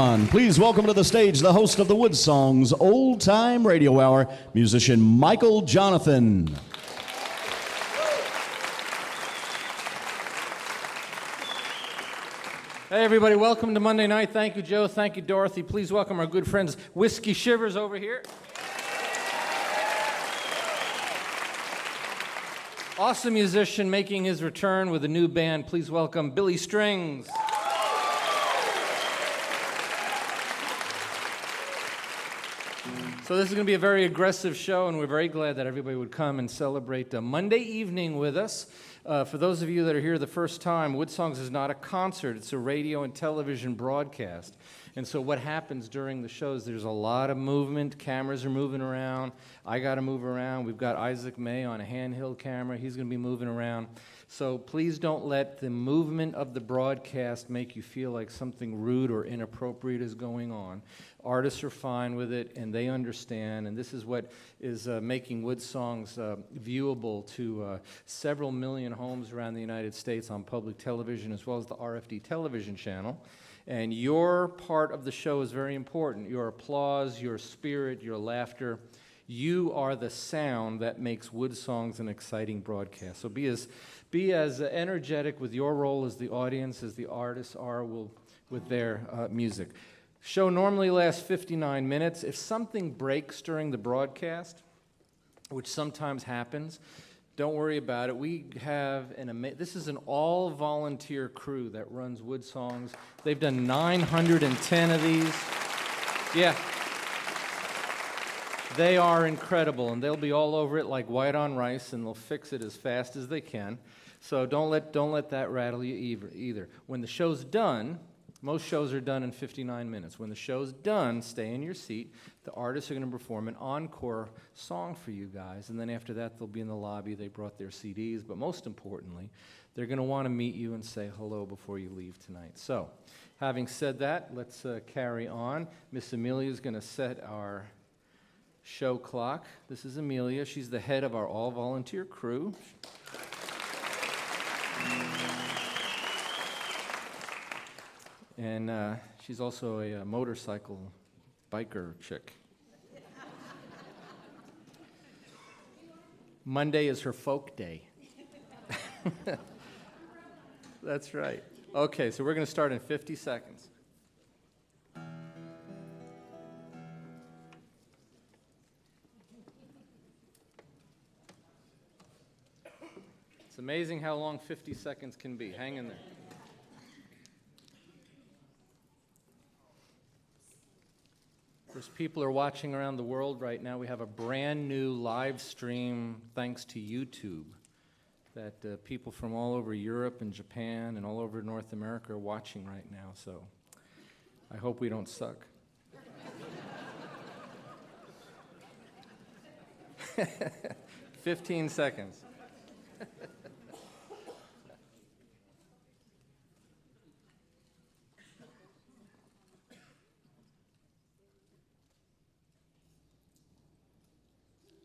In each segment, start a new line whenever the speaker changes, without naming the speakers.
Please welcome to the stage the host of the WoodSongs Old Time Radio Hour, musician Michael Jonathan.
Hey everybody, welcome to Monday night. Thank you, Joe. Thank you, Dorothy. Please welcome our good friends Whisky, Shivers over here. Awesome musician making his return with a new band. Please welcome Billy Strings. So this is going to be a very aggressive show, and we're very glad that everybody would come and celebrate Monday evening with us. For those of you that are here the first time, WoodSongs is not a concert. It's a radio and television broadcast. And so what happens during the shows, there's a lot of movement. Cameras are moving around. I got to move around. We've got Isaac May on a handheld camera. He's going to be moving around. So please don't let the movement of the broadcast make you feel like something rude or inappropriate is going on. Artists are fine with it, and they understand, and this is what is making WoodSongs viewable to several million homes around the United States on public television, as well as the RFD television channel. And your part of the show is very important. Your applause, your spirit, your laughter. You are the sound that makes WoodSongs an exciting broadcast. So be as energetic with your role as the audience as the artists are with their music. Show normally lasts 59 minutes. If something breaks during the broadcast, which sometimes happens, don't worry about it. We have this is an all-volunteer crew that runs WoodSongs. They've done 910 of these. Yeah. They are incredible, and they'll be all over it like white on rice, and they'll fix it as fast as they can. So don't let that rattle you either. When the show's done, most shows are done in 59 minutes. When the show's done, stay in your seat. The artists are going to perform an encore song for you guys, and then after that, they'll be in the lobby. They brought their CDs, but most importantly, they're going to want to meet you and say hello before you leave tonight. So, having said that, let's carry on. Miss Amelia is going to set our show clock. This is Amelia. She's the head of our all-volunteer crew. And she's also a motorcycle biker chick. Monday is her folk day. That's right. Okay, so we're going to start in 50 seconds. It's amazing how long 50 seconds can be. Hang in there. As people are watching around the world right now, we have a brand new live stream thanks to YouTube that people from all over Europe and Japan and all over North America are watching right now. So I hope we don't suck. 15 seconds.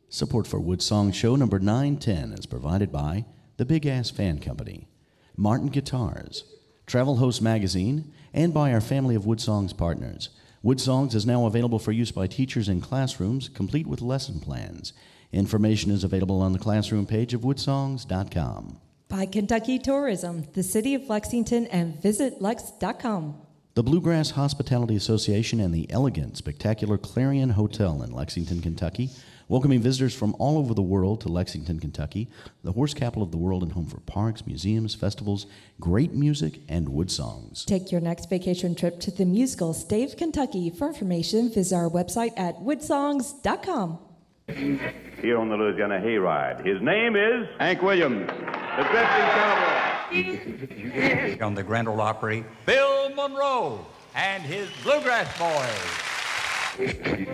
Support for WoodSong Show number 910 is provided by the Big Ass Fan Company, Martin Guitars, Travel Host Magazine, and by our family of WoodSongs partners. WoodSongs is now available for use by teachers in classrooms, complete with lesson plans. Information is available on the classroom page of woodsongs.com.
By Kentucky Tourism, the City of Lexington, and visitlex.com.
The Bluegrass Hospitality Association and the elegant, spectacular Clarion Hotel in Lexington, Kentucky, welcoming visitors from all over the world to Lexington, Kentucky, the horse capital of the world and home for parks, museums, festivals, great music, and WoodSongs.
Take your next vacation trip to the musical State of Kentucky. For information, visit our website at woodsongs.com.
Here on the Louisiana Hayride, his name is Hank Williams, the drifting cowboy.
On the Grand Ole Opry, Bill Monroe and his Bluegrass Boys.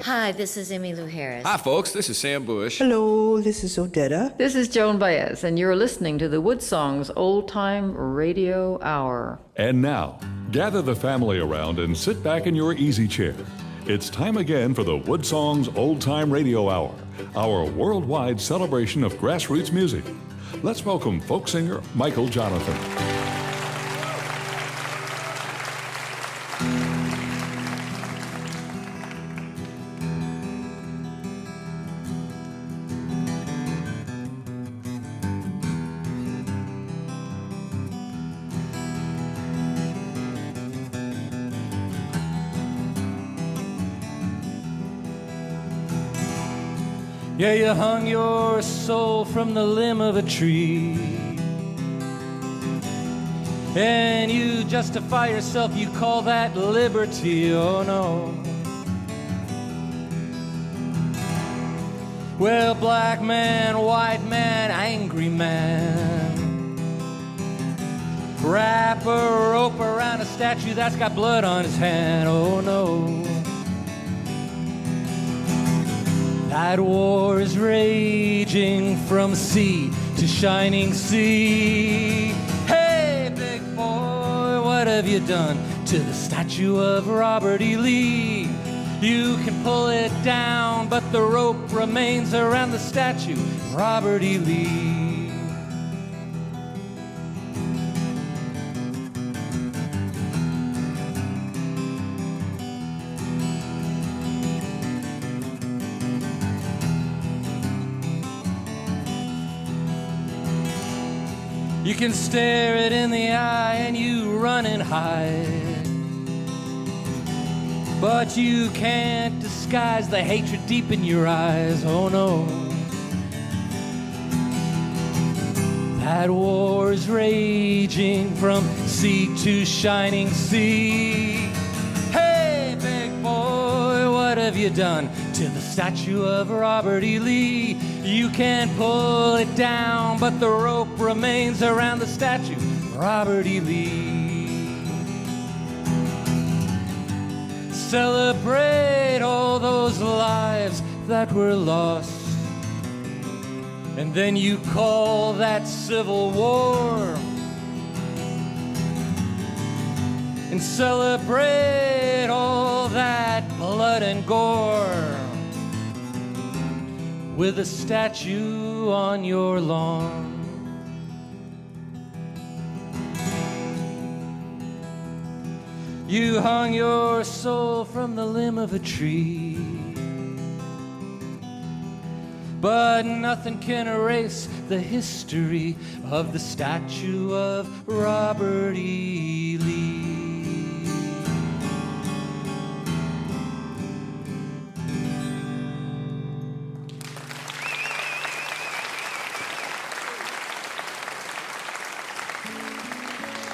Hi, this is Emmylou Harris.
Hi, folks. This is Sam Bush.
Hello, this is Odetta.
This is Joan Baez, and you're listening to the WoodSongs Old Time Radio Hour.
And now, gather the family around and sit back in your easy chair. It's time again for the WoodSongs Old Time Radio Hour, our worldwide celebration of grassroots music. Let's welcome folk singer Michael Jonathan.
Yeah, you hung your soul from the limb of a tree, and you justify yourself, you call that liberty. Oh no. Well, black man, white man, angry man, wrap a rope around a statue that's got blood on his hand. Oh no. That war is raging from sea to shining sea. Hey, big boy, what have you done to the statue of Robert E. Lee? You can pull it down, but the rope remains around the statue of Robert E. Lee. You can stare it in the eye and you run and hide, but you can't disguise the hatred deep in your eyes. Oh no. That war is raging from sea to shining sea. Hey, big boy, what have you done to the statue of Robert E. Lee? You can't pull it down, but the rope remains around the statue of Robert E. Lee. Celebrate all those lives that were lost, and then you call that civil war. And celebrate all that blood and gore with a statue on your lawn. You hung your soul from the limb of a tree, but nothing can erase the history of the statue of Robert E. Lee.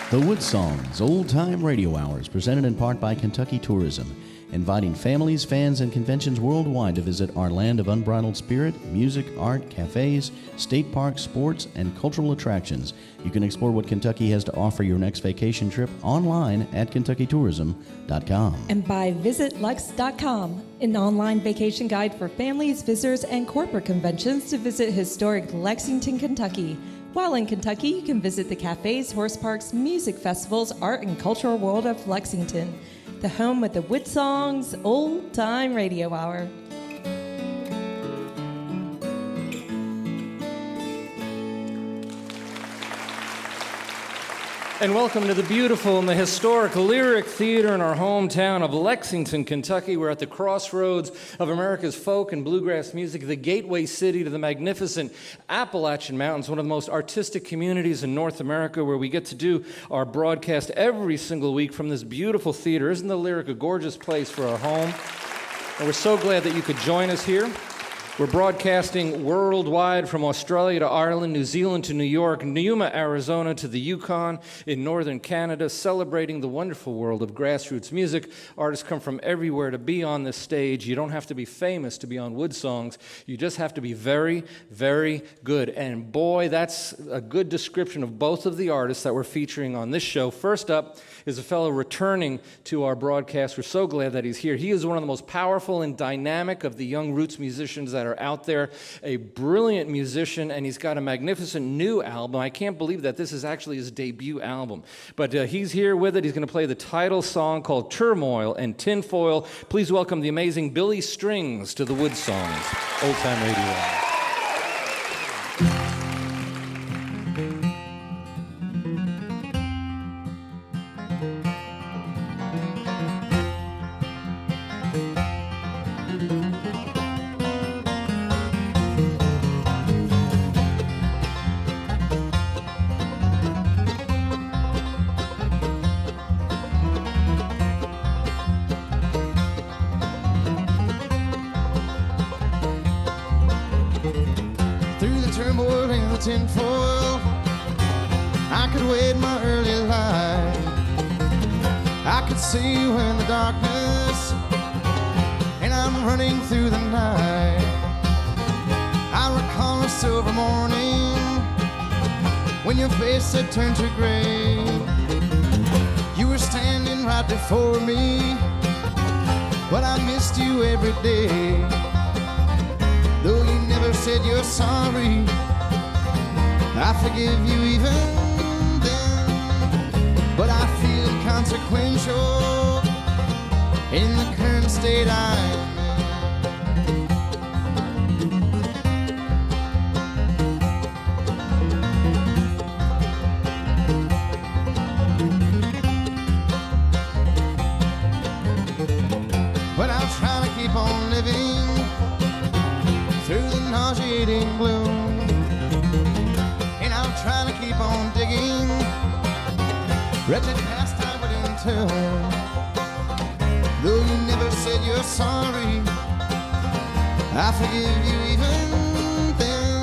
The WoodSongs Old Time Radio Hour is presented in part by Kentucky Tourism, inviting families, fans, and conventions worldwide to visit our land of unbridled spirit, music, art, cafes, state parks, sports, and cultural attractions. You can explore what Kentucky has to offer your next vacation trip online at KentuckyTourism.com.
And by VisitLux.com, an online vacation guide for families, visitors, and corporate conventions to visit historic Lexington, Kentucky. While in Kentucky, you can visit the cafes, horse parks, music festivals, art and cultural world of Lexington, the home of the WoodSongs Old Time Radio Hour.
And welcome to the beautiful and the historic Lyric Theater in our hometown of Lexington, Kentucky. We're at the crossroads of America's folk and bluegrass music, the gateway city to the magnificent Appalachian Mountains, one of the most artistic communities in North America, where we get to do our broadcast every single week from this beautiful theater. Isn't the Lyric a gorgeous place for our home? And we're so glad that you could join us here. We're broadcasting worldwide from Australia to Ireland, New Zealand to New York, Yuma, Arizona to the Yukon in northern Canada, celebrating the wonderful world of grassroots music. Artists come from everywhere to be on this stage. You don't have to be famous to be on WoodSongs. You just have to be very, very good. And boy, that's a good description of both of the artists that we're featuring on this show. First up is a fellow returning to our broadcast. We're so glad that he's here. He is one of the most powerful and dynamic of the young roots musicians that are out there, a brilliant musician, and he's got a magnificent new album. I can't believe that this is actually his debut album. But he's here with it. He's going to play the title song called Turmoil and Tinfoil. Please welcome the amazing Billy Strings to the WoodSongs Old Time Radio Hour.
tinfoil, I could wait my early light. I could see you in the darkness, and I'm running through the night. I recall a silver morning when your face had turned to gray. You were standing right before me, but I missed you every day. Though you never said you're sorry, I forgive you even then. But I feel consequential in the current state I'm in. But I'll try to keep on living through the nauseating gloom, and I'll try to keep on digging wretched past I would entomb. Though you never said you're sorry, I forgive you even then.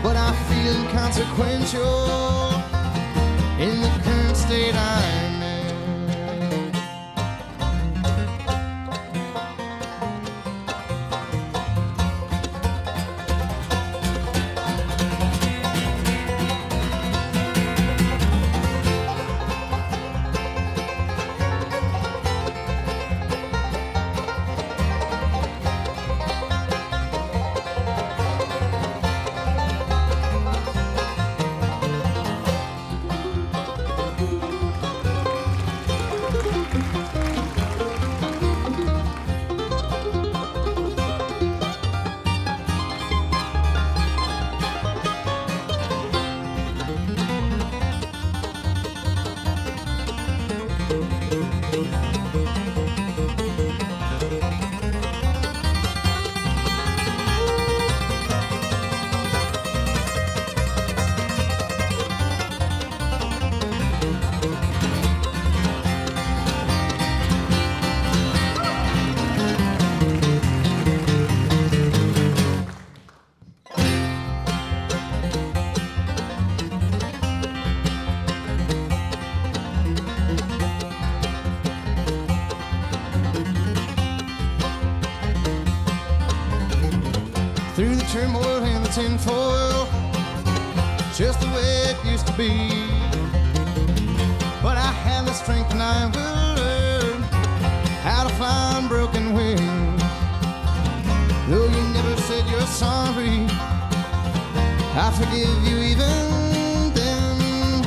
But I feel inconsequential in the current state I'm in. Through the turmoil and the tinfoil, just the way it used to be. But I have the strength and I will learn how to fly on broken wings. Though you never said you're sorry, I forgive you even then.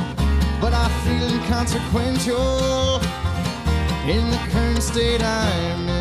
But I feel inconsequential in the current state I'm in.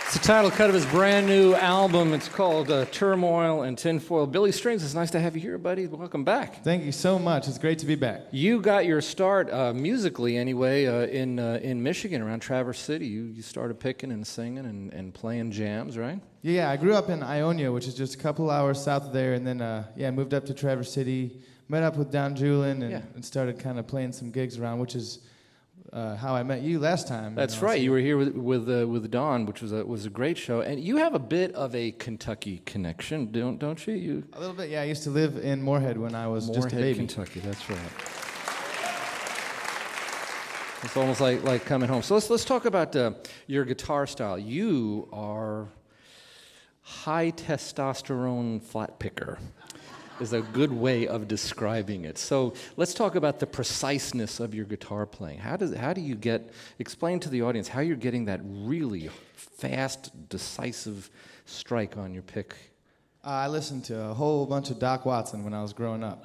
It's the title cut of his brand new album. It's called Turmoil and Tinfoil. Billy Strings, it's nice to have you here, buddy. Welcome back.
Thank you so much. It's great to be back.
You got your start, musically anyway, in Michigan, around Traverse City. You started picking and singing and playing jams, right?
Yeah, I grew up in Ionia, which is just a couple hours south of there, and then moved up to Traverse City, met up with Don Julin, and started kind of playing some gigs around, which is how I met you last time.
That's right. You were here with Don, which was a great show, and you have a bit of a Kentucky connection, don't you?
A little bit, yeah. I used to live in Moorhead when I was just a baby.
Kentucky. That's right. It's almost like coming home. So let's talk about your guitar style. You are high testosterone flat picker. Is a good way of describing it. So let's talk about the preciseness of your guitar playing. How do you explain to the audience how you're getting that really fast, decisive strike on your pick?
I listened to a whole bunch of Doc Watson when I was growing up.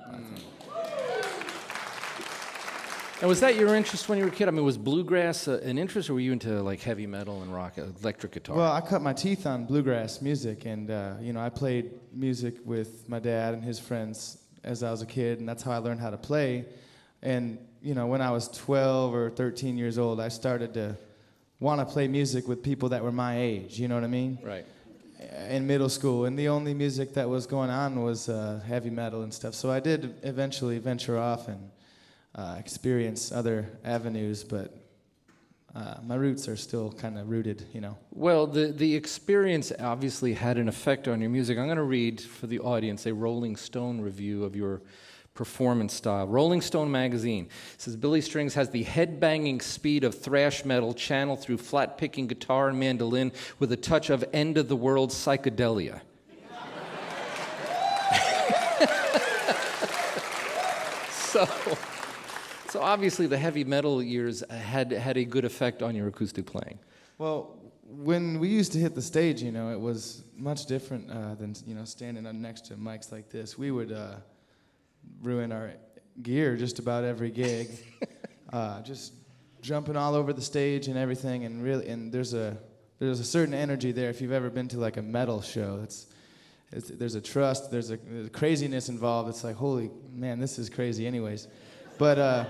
And was that your interest when you were a kid? I mean, was bluegrass an interest, or were you into like heavy metal and rock, electric guitar?
Well, I cut my teeth on bluegrass music, and I played music with my dad and his friends as I was a kid, and that's how I learned how to play. And when I was 12 or 13 years old, I started to want to play music with people that were my age, you know what I mean?
Right.
In middle school, and the only music that was going on was heavy metal and stuff. So I did eventually venture off and experience other avenues, but my roots are still kind of rooted, you know.
Well, the experience obviously had an effect on your music. I'm going to read for the audience a Rolling Stone review of your performance style. Rolling Stone magazine says Billy Strings has the head-banging speed of thrash metal channeled through flat-picking guitar and mandolin with a touch of end-of-the-world psychedelia. So obviously the heavy metal years had a good effect on your acoustic playing.
Well, when we used to hit the stage, you know, it was much different than, you know, standing up next to mics like this. We would ruin our gear just about every gig, just jumping all over the stage and everything, and there's a certain energy there. If you've ever been to like a metal show, there's a trust, there's a craziness involved. It's like, holy man, this is crazy anyways. But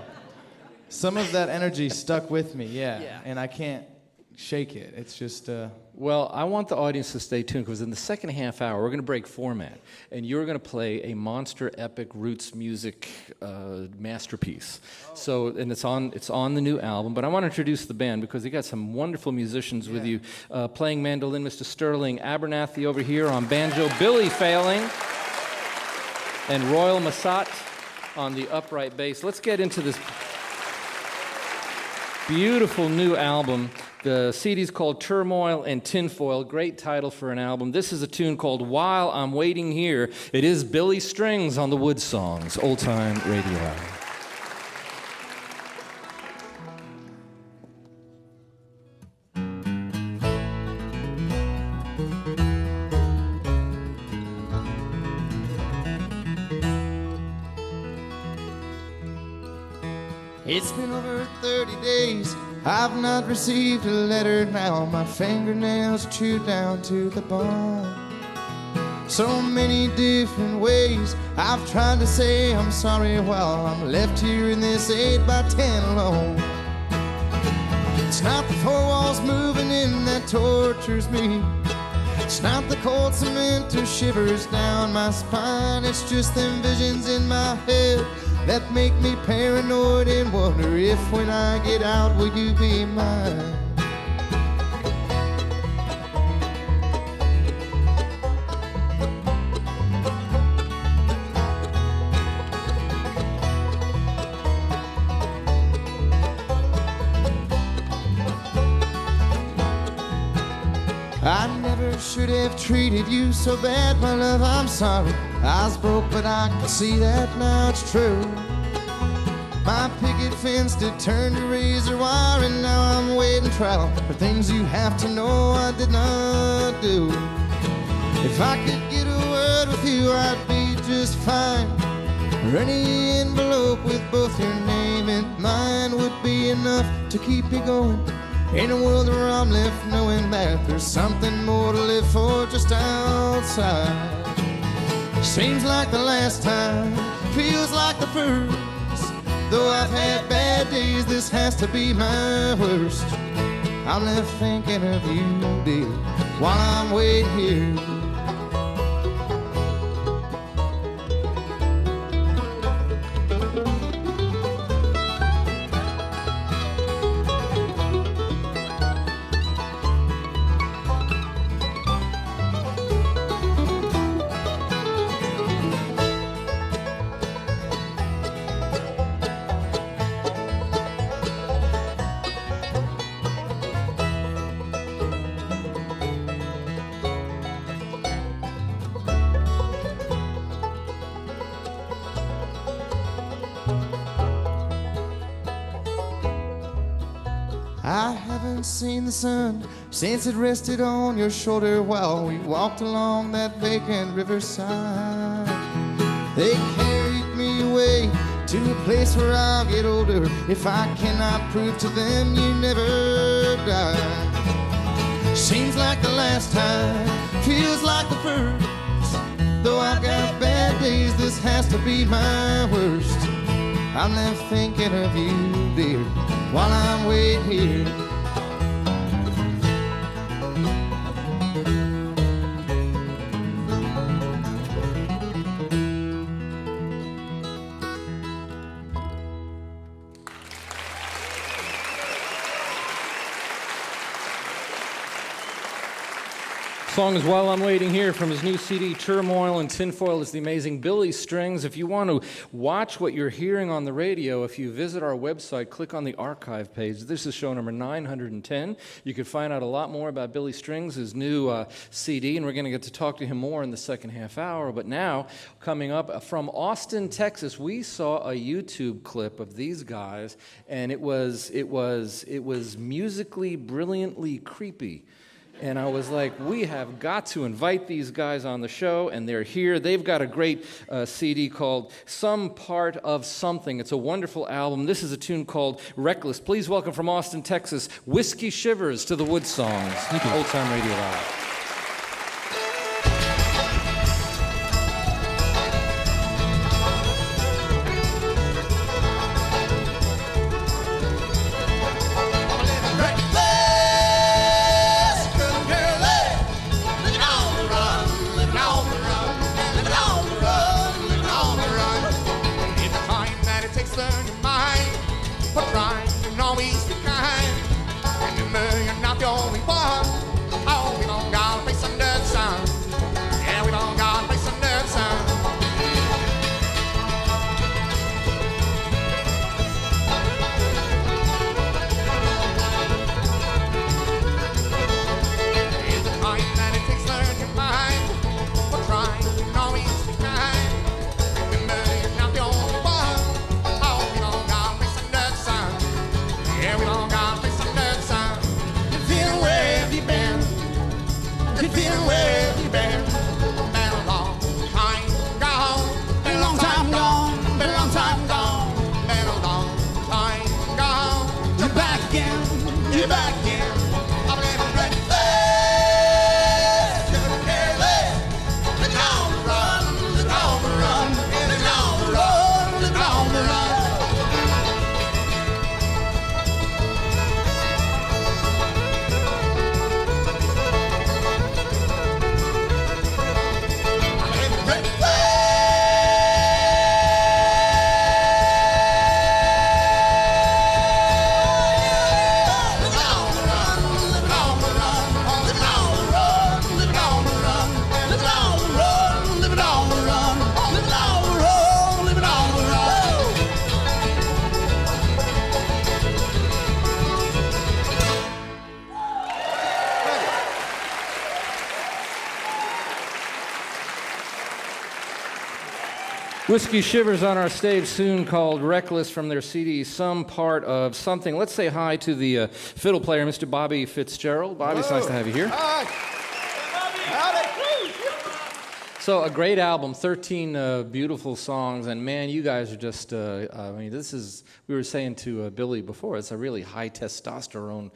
some of that energy stuck with me, yeah. And I can't shake it. It's just...
Well, I want the audience to stay tuned, because in the second half hour, we're going to break format, and you're going to play a monster epic roots music masterpiece. So, and it's on the new album, but I want to introduce the band, because you got some wonderful musicians with you. Playing mandolin, Mr. Sterling Abernathy over here. On banjo, Billy Failing, and Royal Massat on the upright bass. Let's get into this beautiful new album. The CD's called Turmoil and Tinfoil. Great title for an album. This is a tune called While I'm Waiting Here. It is Billy Strings on the WoodSongs Old Time Radio Hour.
It's been over 30 days, I've not received a letter now. My fingernails chewed down to the bone. So many different ways I've tried to say I'm sorry while I'm left here in this 8x10 alone. It's not the four walls moving in that tortures me. It's not the cold cement or shivers down my spine. It's just them visions in my head that make me paranoid and wonder if when I get out, will you be mine? I never should have treated you so bad, my love, I'm sorry. I was broke, but I can see that now it's true. My picket fence did turn to razor wire, and now I'm waiting trial for things you have to know I did not do. If I could get a word with you, I'd be just fine. Or any envelope with both your name and mine would be enough to keep me going. In a world where I'm left knowing that there's something more to live for just outside. Seems like the last time, feels like the first. Though I've had bad days, this has to be my worst. I'm left thinking of you, dear, while I'm waiting here. I haven't seen the sun since it rested on your shoulder while we walked along that vacant riverside. They carried me away to a place where I'll get older if I cannot prove to them you never died. Seems like the last time, feels like the first. Though I've got bad days, this has to be my worst. I'm left thinking of you, dear, while I'm waiting here.
song is While I'm Waiting Here from his new CD, Turmoil and Tinfoil. It's the amazing Billy Strings. If you want to watch what you're hearing on the radio, if you visit our website, click on the archive page. This is show number 910. You can find out a lot more about Billy Strings, his new CD, and we're going to get to talk to him more in the second half hour. But now, coming up from Austin, Texas, we saw a YouTube clip of these guys, and it was musically brilliantly creepy. And I was like, we have got to invite these guys on the show, and they're here. They've got a great CD called Some Part of Something. It's a wonderful album. This is a tune called Reckless. Please welcome from Austin, Texas, Whiskey Shivers to the WoodSongs. Old Time Radio Hour. Whiskey Shivers on our stage soon, called Reckless, from their CD, Some Part of Something. Let's say hi to the fiddle player, Mr. Bobby Fitzgerald. Bobby, it's nice to have you here.
Hi.
So, a great album, 13 beautiful songs, and man, you guys are just, this is, we were saying to Billy before, it's a really high testosterone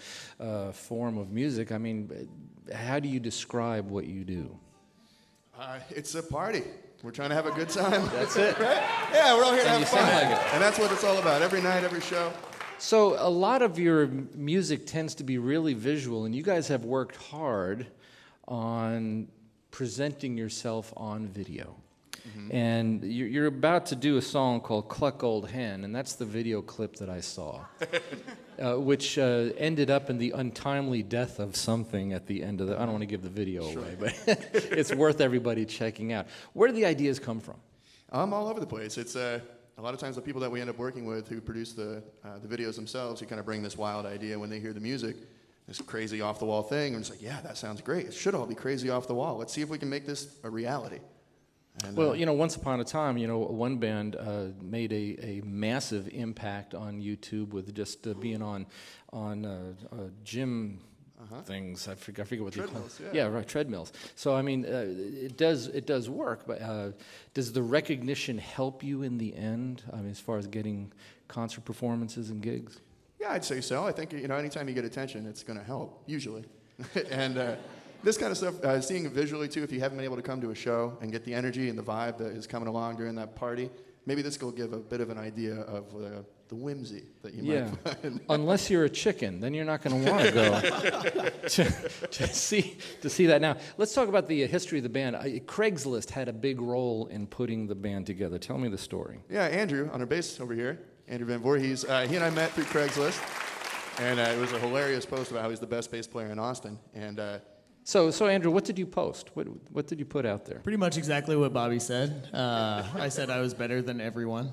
form of music. I mean, how do you describe what you do?
It's a party. We're trying to have a good time.
That's it.
Right? Yeah, we're all here to have fun.
Like it.
And that's what it's all about, every night, every show.
So a lot of your music tends to be really visual, and you guys have worked hard on presenting yourself on video. Mm-hmm. And you're about to do a song called Cluck Old Hen, and that's the video clip that I saw, which ended up in the untimely death of something at the end of the... I don't want to give the video away, but it's worth everybody checking out. Where do the ideas come from?
All over the place. It's a lot of times the people that we end up working with who produce the videos themselves, who kind of bring this wild idea when they hear the music, this crazy off-the-wall thing, and it's like, yeah, that sounds great. It should all be crazy off the wall. Let's see if we can make this a reality. And,
well, once upon a time, one band made a massive impact on YouTube with just being on gym things. I forget what they call it. Yeah, right, treadmills. So I mean, it does work. But does the recognition help you in the end? I mean, as far as getting concert performances and gigs?
Yeah, I'd say so. I think anytime you get attention, it's going to help usually, and. This kind of stuff, seeing it visually too, if you haven't been able to come to a show and get the energy and the vibe that is coming along during that party, maybe this will give a bit of an idea of the whimsy that you might find.
Unless you're a chicken, then you're not going to want to go to see that. Now, let's talk about the history of the band. Craigslist had a big role in putting the band together. Tell me the story.
Yeah, Andrew, on our bass over here, Andrew Van Voorhees, he and I met through Craigslist, and it was a hilarious post about how he's the best bass player in Austin, and
So Andrew, what did you post? What did you put out there?
Pretty much exactly what Bobby said. I said I was better than everyone.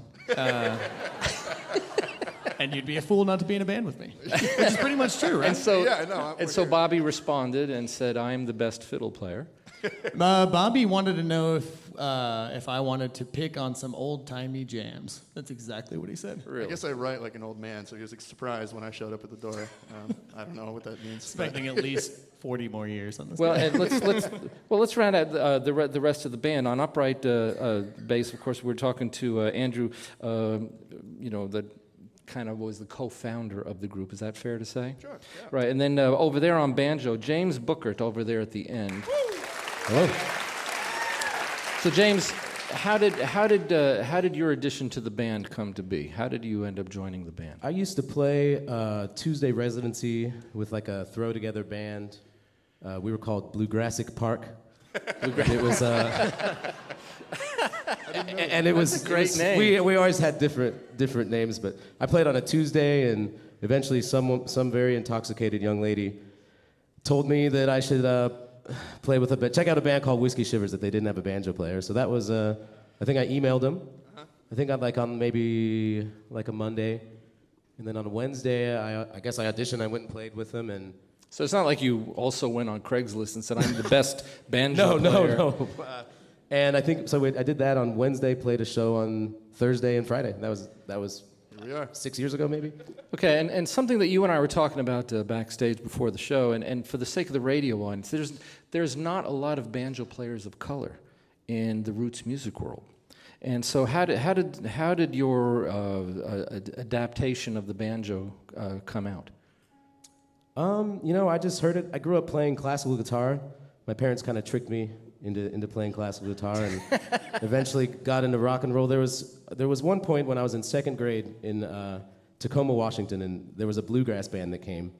And you'd be a fool not to be in a band with me. Which is pretty much true, right?
And so Bobby responded and said, "I'm the best fiddle player."
Bobby wanted to know if I wanted to pick on some old-timey jams. That's exactly what he said.
Really?
I guess I write like an old man, so he was surprised when I showed up at the door. I don't know what that means.
Expecting at least 40 more years on this.
Well, and let's round out the rest of the band. On upright bass, of course, we're talking to Andrew. The kind of was the co-founder of the group. Is that fair to say?
Sure. Yeah.
Right, and then over there on banjo, James Bookert over there at the end. Hello. So James, how did your addition to the band come to be? How did you end up joining the band?
I used to play Tuesday residency with like a throw together band. We were called Bluegrassic Park. It was and it was
a great name.
We always had different names, but I played on a Tuesday, and eventually some very intoxicated young lady told me that I should play with check out a band called Whisky, Shivers, that they didn't have a banjo player. So that was I think I emailed them. I think on maybe like a Monday, and then on a Wednesday I guess I auditioned. I went and played with them, and
so it's not like you also went on Craigslist and said, "I'm the best banjo player."
No. And I think so. I did that on Wednesday. Played a show on Thursday and Friday. That was
Here we are.
6 years ago, maybe.
Okay, and something that you and I were talking about backstage before the show, and for the sake of the radio audience, there's not a lot of banjo players of color in the roots music world. And so how did your adaptation of the banjo come out?
I just heard it. I grew up playing classical guitar. My parents kind of tricked me into playing classical guitar, and eventually got into rock and roll. There was one point when I was in second grade in Tacoma, Washington, and there was a bluegrass band that came,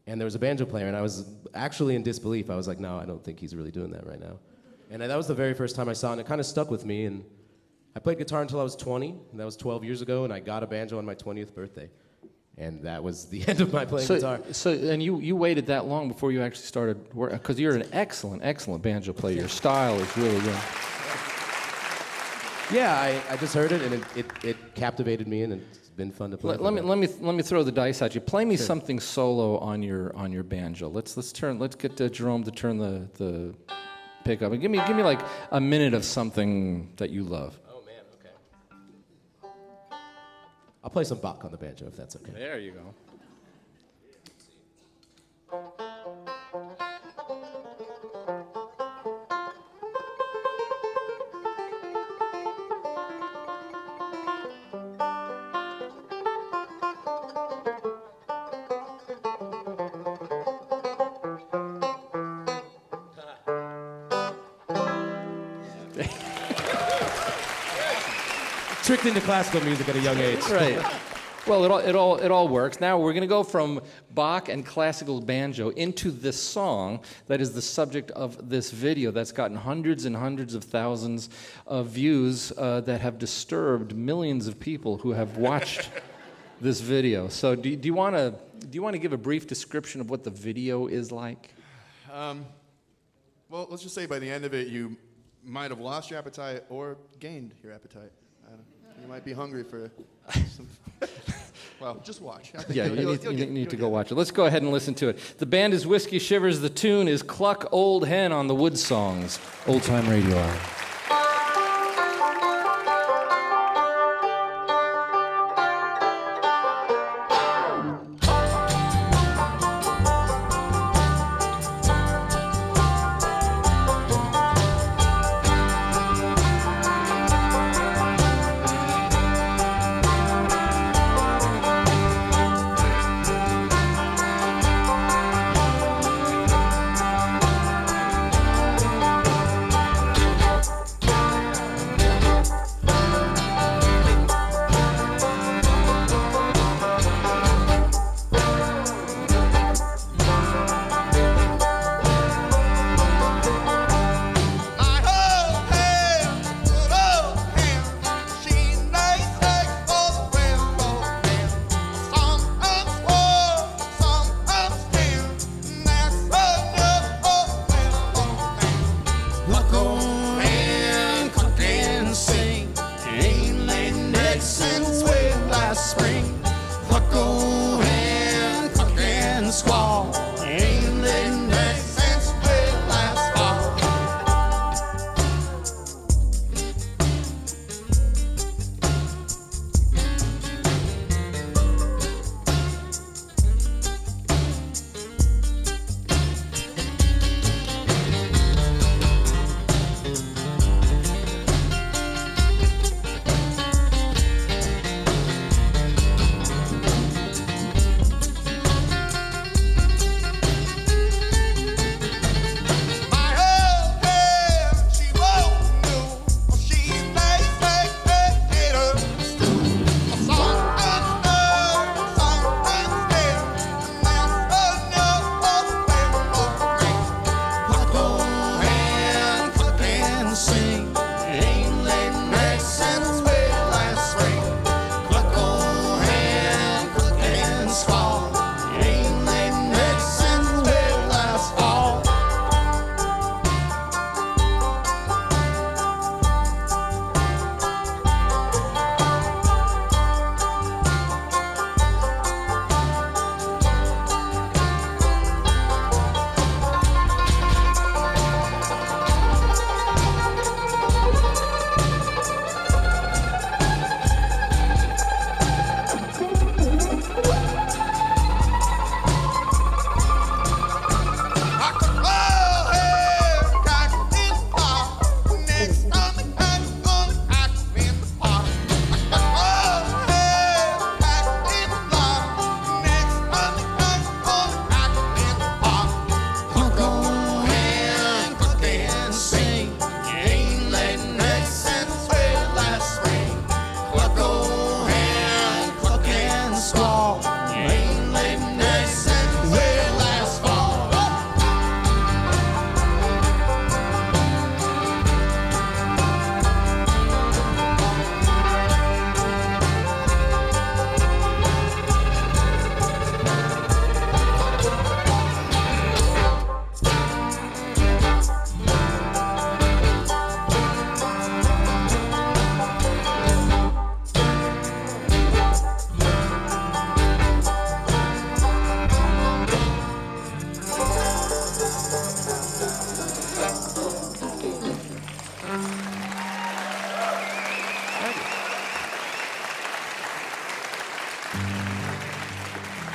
and there was a banjo player, and I was actually in disbelief. I was like, no, I don't think he's really doing that right now. And that was the very first time I saw it, and it kind of stuck with me. And I played guitar until I was 20, and that was 12 years ago, and I got a banjo on my 20th birthday. And that was the end of my playing guitar.
So, and you waited that long before you actually started working, because you're an excellent banjo player. Your style is really good.
Yeah, I just heard it, and it captivated me, and it's been fun to play.
Let me throw the dice at you. Play me something solo on your banjo. Let's get Jerome to turn the pickup, and give me like a minute of something that you love.
I'll play some Bach on the banjo, if that's okay.
There you go.
Tricked into classical music at a young age.
Right. Well, it all works. Now we're going to go from Bach and classical banjo into this song that is the subject of this video that's gotten hundreds and hundreds of thousands of views that have disturbed millions of people who have watched this video. So do you want to give a brief description of what the video is like?
Well, let's just say by the end of it, you might have lost your appetite or gained your appetite. You might be hungry for some... Well, just watch.
Yeah, you need to go watch it. Let's go ahead and listen to it. The band is Whisky Shivers. The tune is Cluck Old Hen on the WoodSongs Old Time Radio Hour.
since way last spring. Cluck old hen, cluck and squall. Ain't laid an egg since way last fall.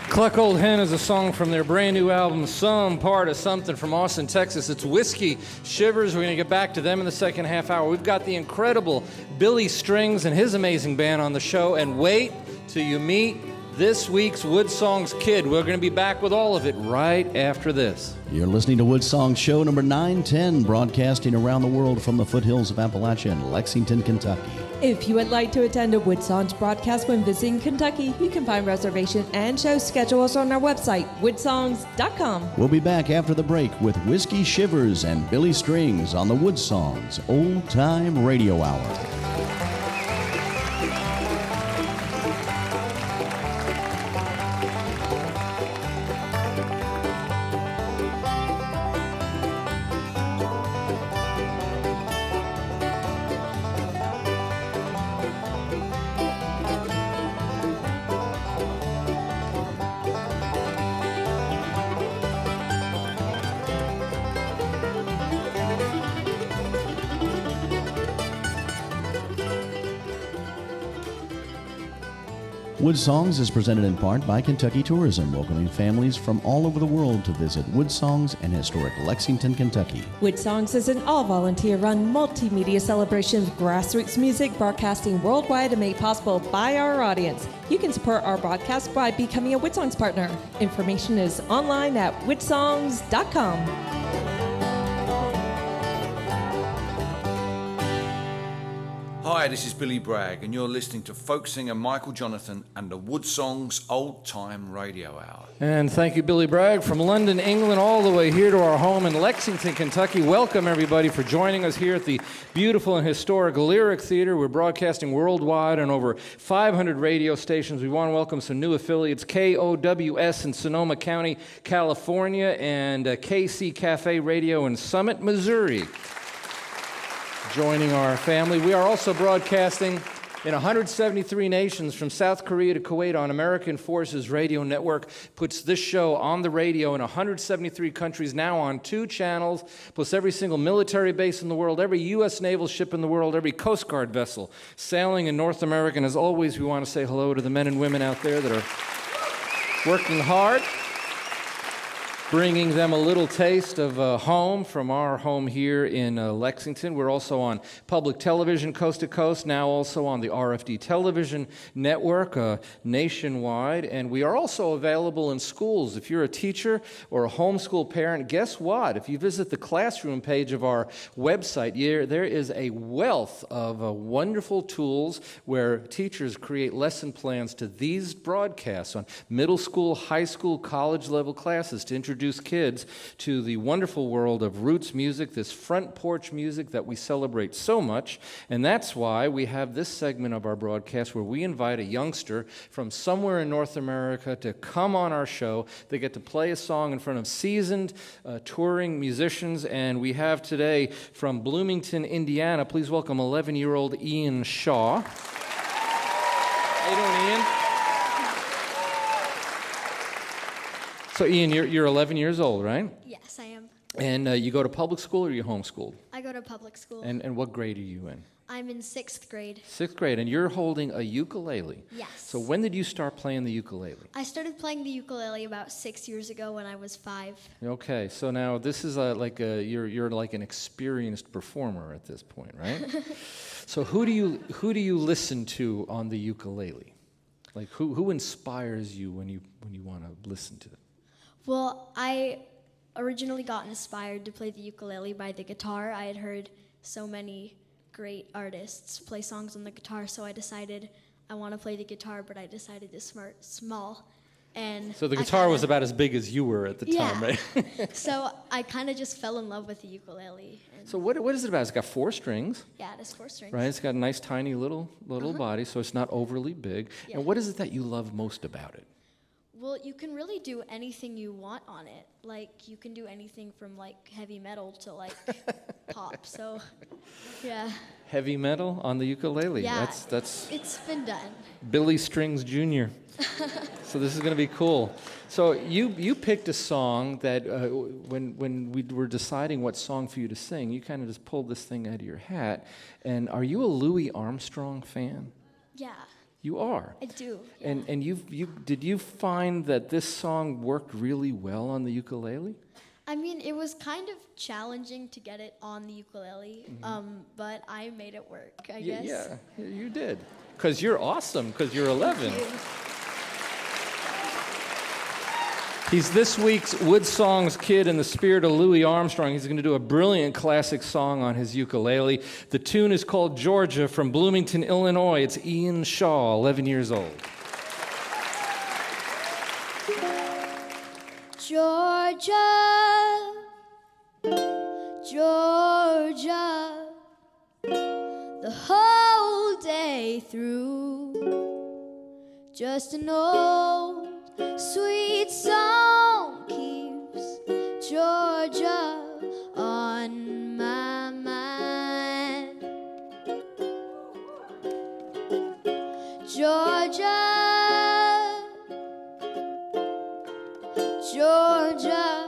Cluck Old Hen is a song from their brand new album, Some Part of Something, from Austin, Texas. It's Whisky, Shivers. We're going to get back to them in the second half hour. We've got the incredible Billy Strings and his amazing band on the show. And wait till you meet this week's WoodSongs kid. We're going to be back with all of it right after this.
You're listening to WoodSongs show number 910, broadcasting around the world from the foothills of Appalachia in Lexington, Kentucky.
If you would like to attend a WoodSongs broadcast when visiting Kentucky, you can find reservation and show schedules on our website, woodsongs.com.
We'll be back after the break with Whisky, Shivers and Billy Strings on the WoodSongs Old Time Radio Hour. WoodSongs is presented in part by Kentucky Tourism, welcoming families from all over the world to visit WoodSongs and historic Lexington, Kentucky.
WoodSongs is an all-volunteer-run multimedia celebration of grassroots music broadcasting worldwide and made possible by our audience. You can support our broadcast by becoming a WoodSongs partner. Information is online at woodsongs.com.
Hi, this is Billy Bragg, and you're listening to folk singer Michael Jonathan and the WoodSongs Old Time Radio Hour.
And thank you, Billy Bragg, from London, England, all the way here to our home in Lexington, Kentucky. Welcome, everybody, for joining us here at the beautiful and historic Lyric Theater. We're broadcasting worldwide on over 500 radio stations. We want to welcome some new affiliates, KOWS in Sonoma County, California, and KC Cafe Radio in Summit, Missouri. Joining our family. We are also broadcasting In 173 nations, from South Korea to Kuwait, on American Forces Radio Network puts this show on the radio in 173 countries, now on 2 channels, plus every single military base in the world, every U.S. naval ship in the world, every Coast Guard vessel sailing in North America. And as always, we want to say hello to the men and women out there that are working hard, bringing them a little taste of home from our home here in Lexington. We're also on public television coast to coast, now also on the RFD television network nationwide. And we are also available in schools. If you're a teacher or a homeschool parent, guess what? If you visit the classroom page of our website, there is a wealth of wonderful tools where teachers create lesson plans to these broadcasts on middle school, high school, college level classes to introduce kids to the wonderful world of roots music, this front porch music that we celebrate so much. And that's why we have this segment of our broadcast where we invite a youngster from somewhere in North America to come on our show. They get to play a song in front of seasoned touring musicians. And we have today from Bloomington, Indiana, please welcome 11-year-old Ian Shaw. How you doing, Ian? So, Ian, you're 11 years old, right?
Yes, I am.
And you go to public school or you homeschooled?
I go to public school.
And what grade are you in?
I'm in 6th grade.
6th grade, and you're holding a ukulele.
Yes.
So when did you start playing the ukulele?
I started playing the ukulele about 6 years ago when I was 5.
Okay, so now this is you're like an experienced performer at this point, right? So who do you listen to on the ukulele? Like who inspires you when you want to listen to it?
Well, I originally got inspired to play the ukulele by the guitar. I had heard so many great artists play songs on the guitar, so I decided I want to play the guitar, but I decided to start small. And
so the guitar was about as big as you were at the time, right?
So I kind of just fell in love with the ukulele.
So what is it about? It's got 4 strings.
Yeah, it has 4 strings.
Right, it's got a nice tiny little body, so it's not overly big.
Yeah.
And what is it that you love most about it?
Well, you can really do anything you want on it. Like, you can do anything from, like, heavy metal to, like, pop. So, yeah.
Heavy metal on the ukulele.
Yeah,
That's
it's been done.
Billy Strings Jr. So this is going to be cool. So you picked a song that when we were deciding what song for you to sing, you kind of just pulled this thing out of your hat. And are you a Louis Armstrong fan?
Yeah.
You are.
I do.
Yeah. And did you find that this song worked really well on the ukulele?
I mean, it was kind of challenging to get it on the ukulele, but I made it work, I guess.
Yeah, you did. Because you're awesome, because you're 11.
Thank you.
He's this week's WoodSongs kid in the spirit of Louis Armstrong. He's going to do a brilliant classic song on his ukulele. The tune is called Georgia from Bloomington, Illinois. It's Ian Shaw, 11 years old.
Georgia, Georgia, the whole day through, just an old sweet song keeps Georgia on my mind. Georgia, Georgia,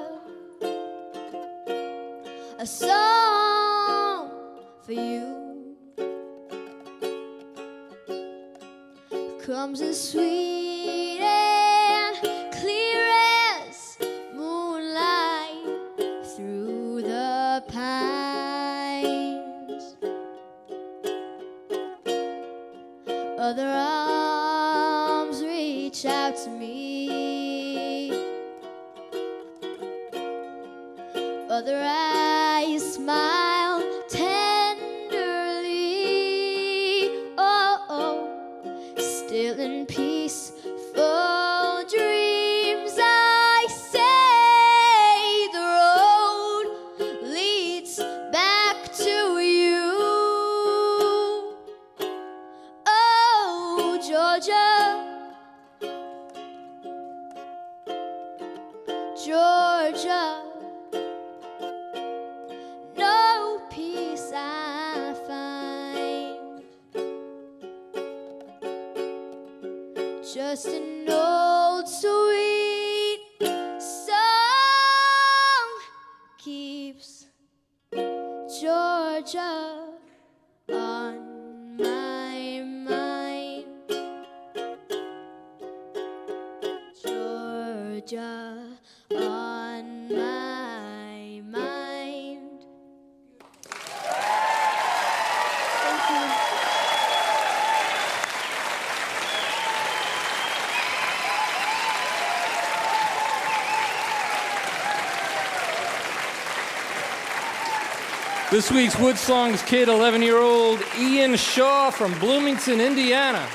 a song for you comes as sweet and clear as moonlight through the pines. Other arms reach out to me, other eyes smile tenderly. Oh, oh, still in peaceful dreams, I say the road leads back to you. Oh, Georgia, Georgia, no peace I find. just an old sweet song keeps Georgia on my mind. Georgia on my mind. Thank you.
This week's WoodSongs kid, 11-year-old Ian Shaw from Bloomington, Indiana.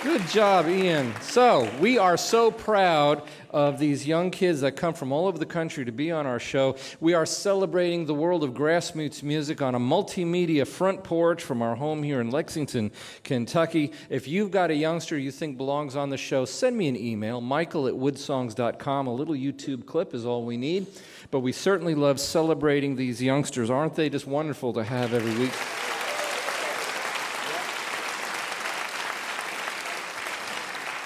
Good job, Ian. So, we are so proud of these young kids that come from all over the country to be on our show. We are celebrating the world of grassroots music on a multimedia front porch from our home here in Lexington, Kentucky. If you've got a youngster you think belongs on the show, send me an email, michael@woodsongs.com. A little YouTube clip is all we need. But we certainly love celebrating these youngsters. Aren't they just wonderful to have every week?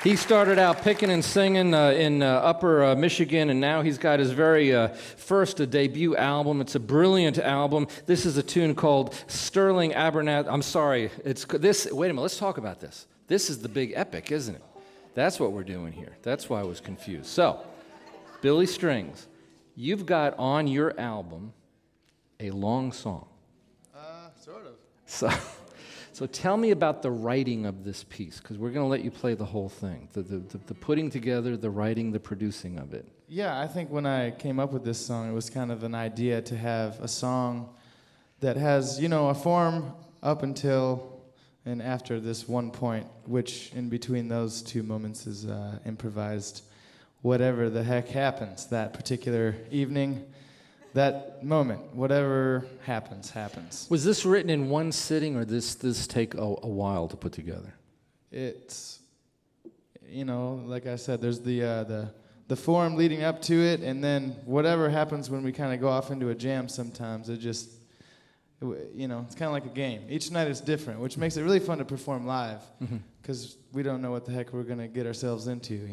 He started out picking and singing in upper Michigan, and now he's got his very first debut album. It's a brilliant album. This is a tune called Sterling Abernathy. I'm sorry. It's this. Wait a minute. Let's talk about this. This is the big epic, isn't it? That's what we're doing here. That's why I was confused. So, Billy Strings, you've got on your album a long song.
Sort of.
So tell me about the writing of this piece, because we're going to let you play the whole thing, the putting together, the writing, the producing of it.
Yeah, I think when I came up with this song, it was kind of an idea to have a song that has, a form up until and after this one point, which in between those two moments is improvised. Whatever the heck happens that particular evening, that moment, whatever happens, happens.
Was this written in one sitting, or this take a while to put together?
It's, like I said, there's the form leading up to it, and then whatever happens when we kind of go off into a jam sometimes, it just, it's kind of like a game. Each night is different, which makes it really fun to perform live, because we don't know what the heck we're going to get ourselves into,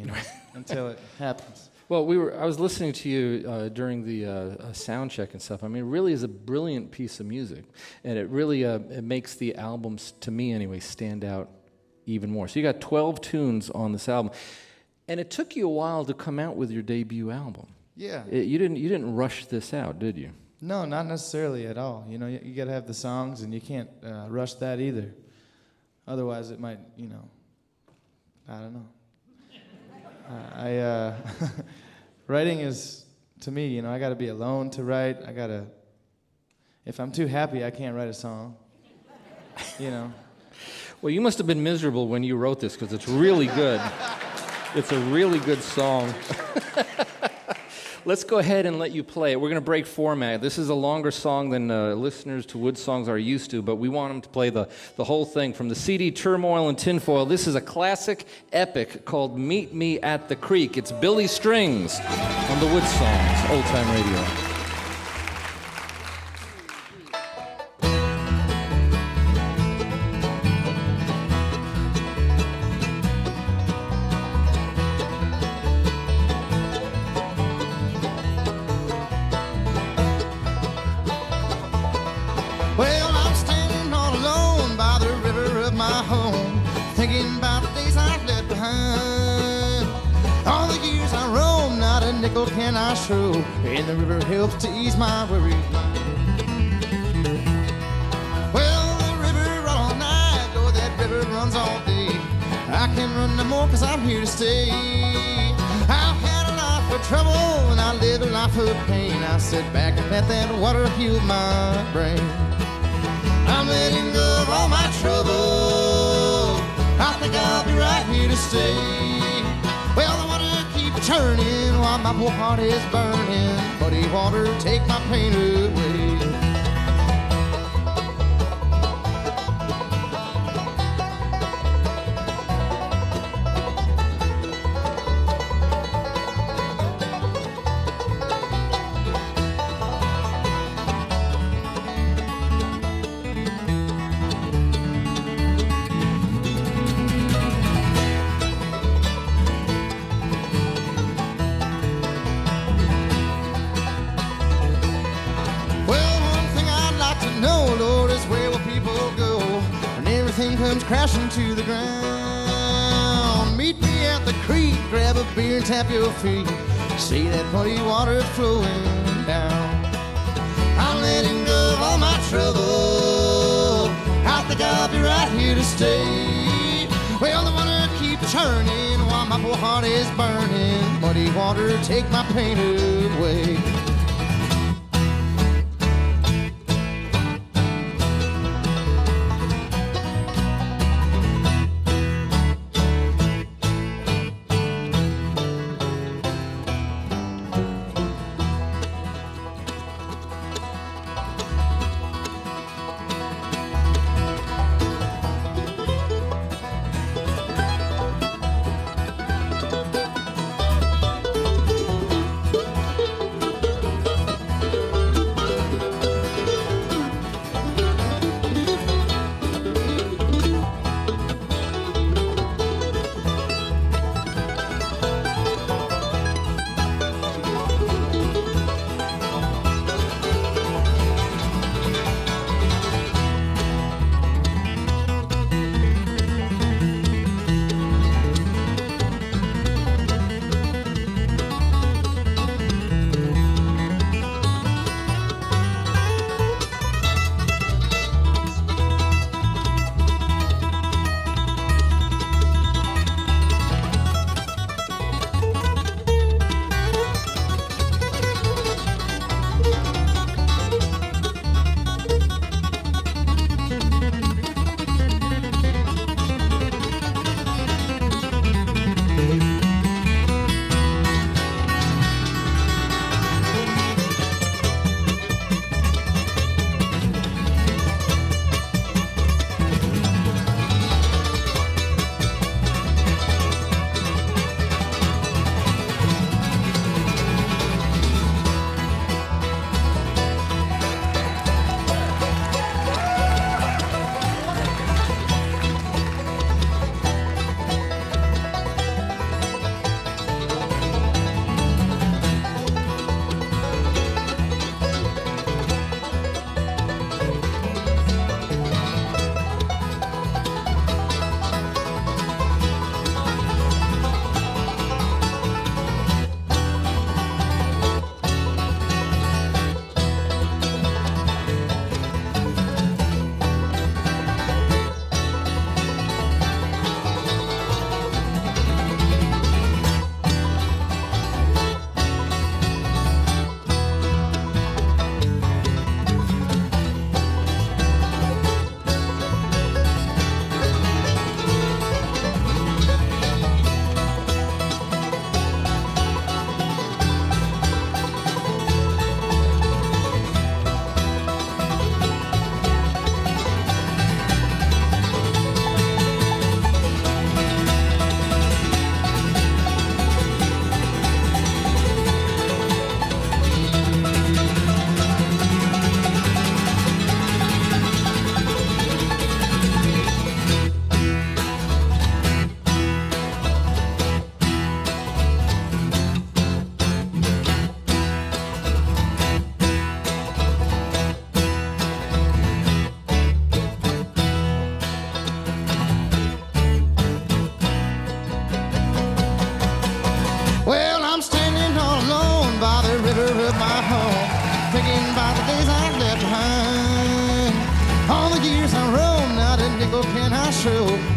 until it happens.
Well, I was listening to you during the sound check and stuff. I mean, it really is a brilliant piece of music, and it really it makes the albums, to me anyway, stand out even more. So you got 12 tunes on this album, and it took you a while to come out with your debut album.
Yeah.
You didn't rush this out, did you?
No, not necessarily at all. You got to have the songs, and you can't rush that either. Otherwise, it might, I don't know. Writing is, to me, I got to be alone to write. If I'm too happy, I can't write a song.
Well, you must have been miserable when you wrote this, because it's really good. It's a really good song. Let's go ahead and let you play it. We're going to break format. This is a longer song than listeners to WoodSongs are used to, but we want them to play the whole thing. From the CD Turmoil and Tinfoil, this is a classic epic called Meet Me at the Creek. It's Billy Strings on the WoodSongs Old Time Radio.
Can I show, and the river helps to ease my worries mind. Well, the river run all night, or that river runs all day. I can't run no more, cause I'm here to stay. I've had a life of trouble, and I live a life of pain. I sit back and let that water heal my brain. I'm letting go of all my trouble. I think I'll be right here to stay. Well, the water keeps churning while my poor heart is burning. Muddy water, take my pain away. sun comes crashing to the ground. Meet me at the creek, grab a beer and tap your feet. See that muddy water flowing down. I'm letting go of all my trouble. I think I'll be right here to stay. Well, the water keeps churning while my poor heart is burning. Muddy water, take my pain away.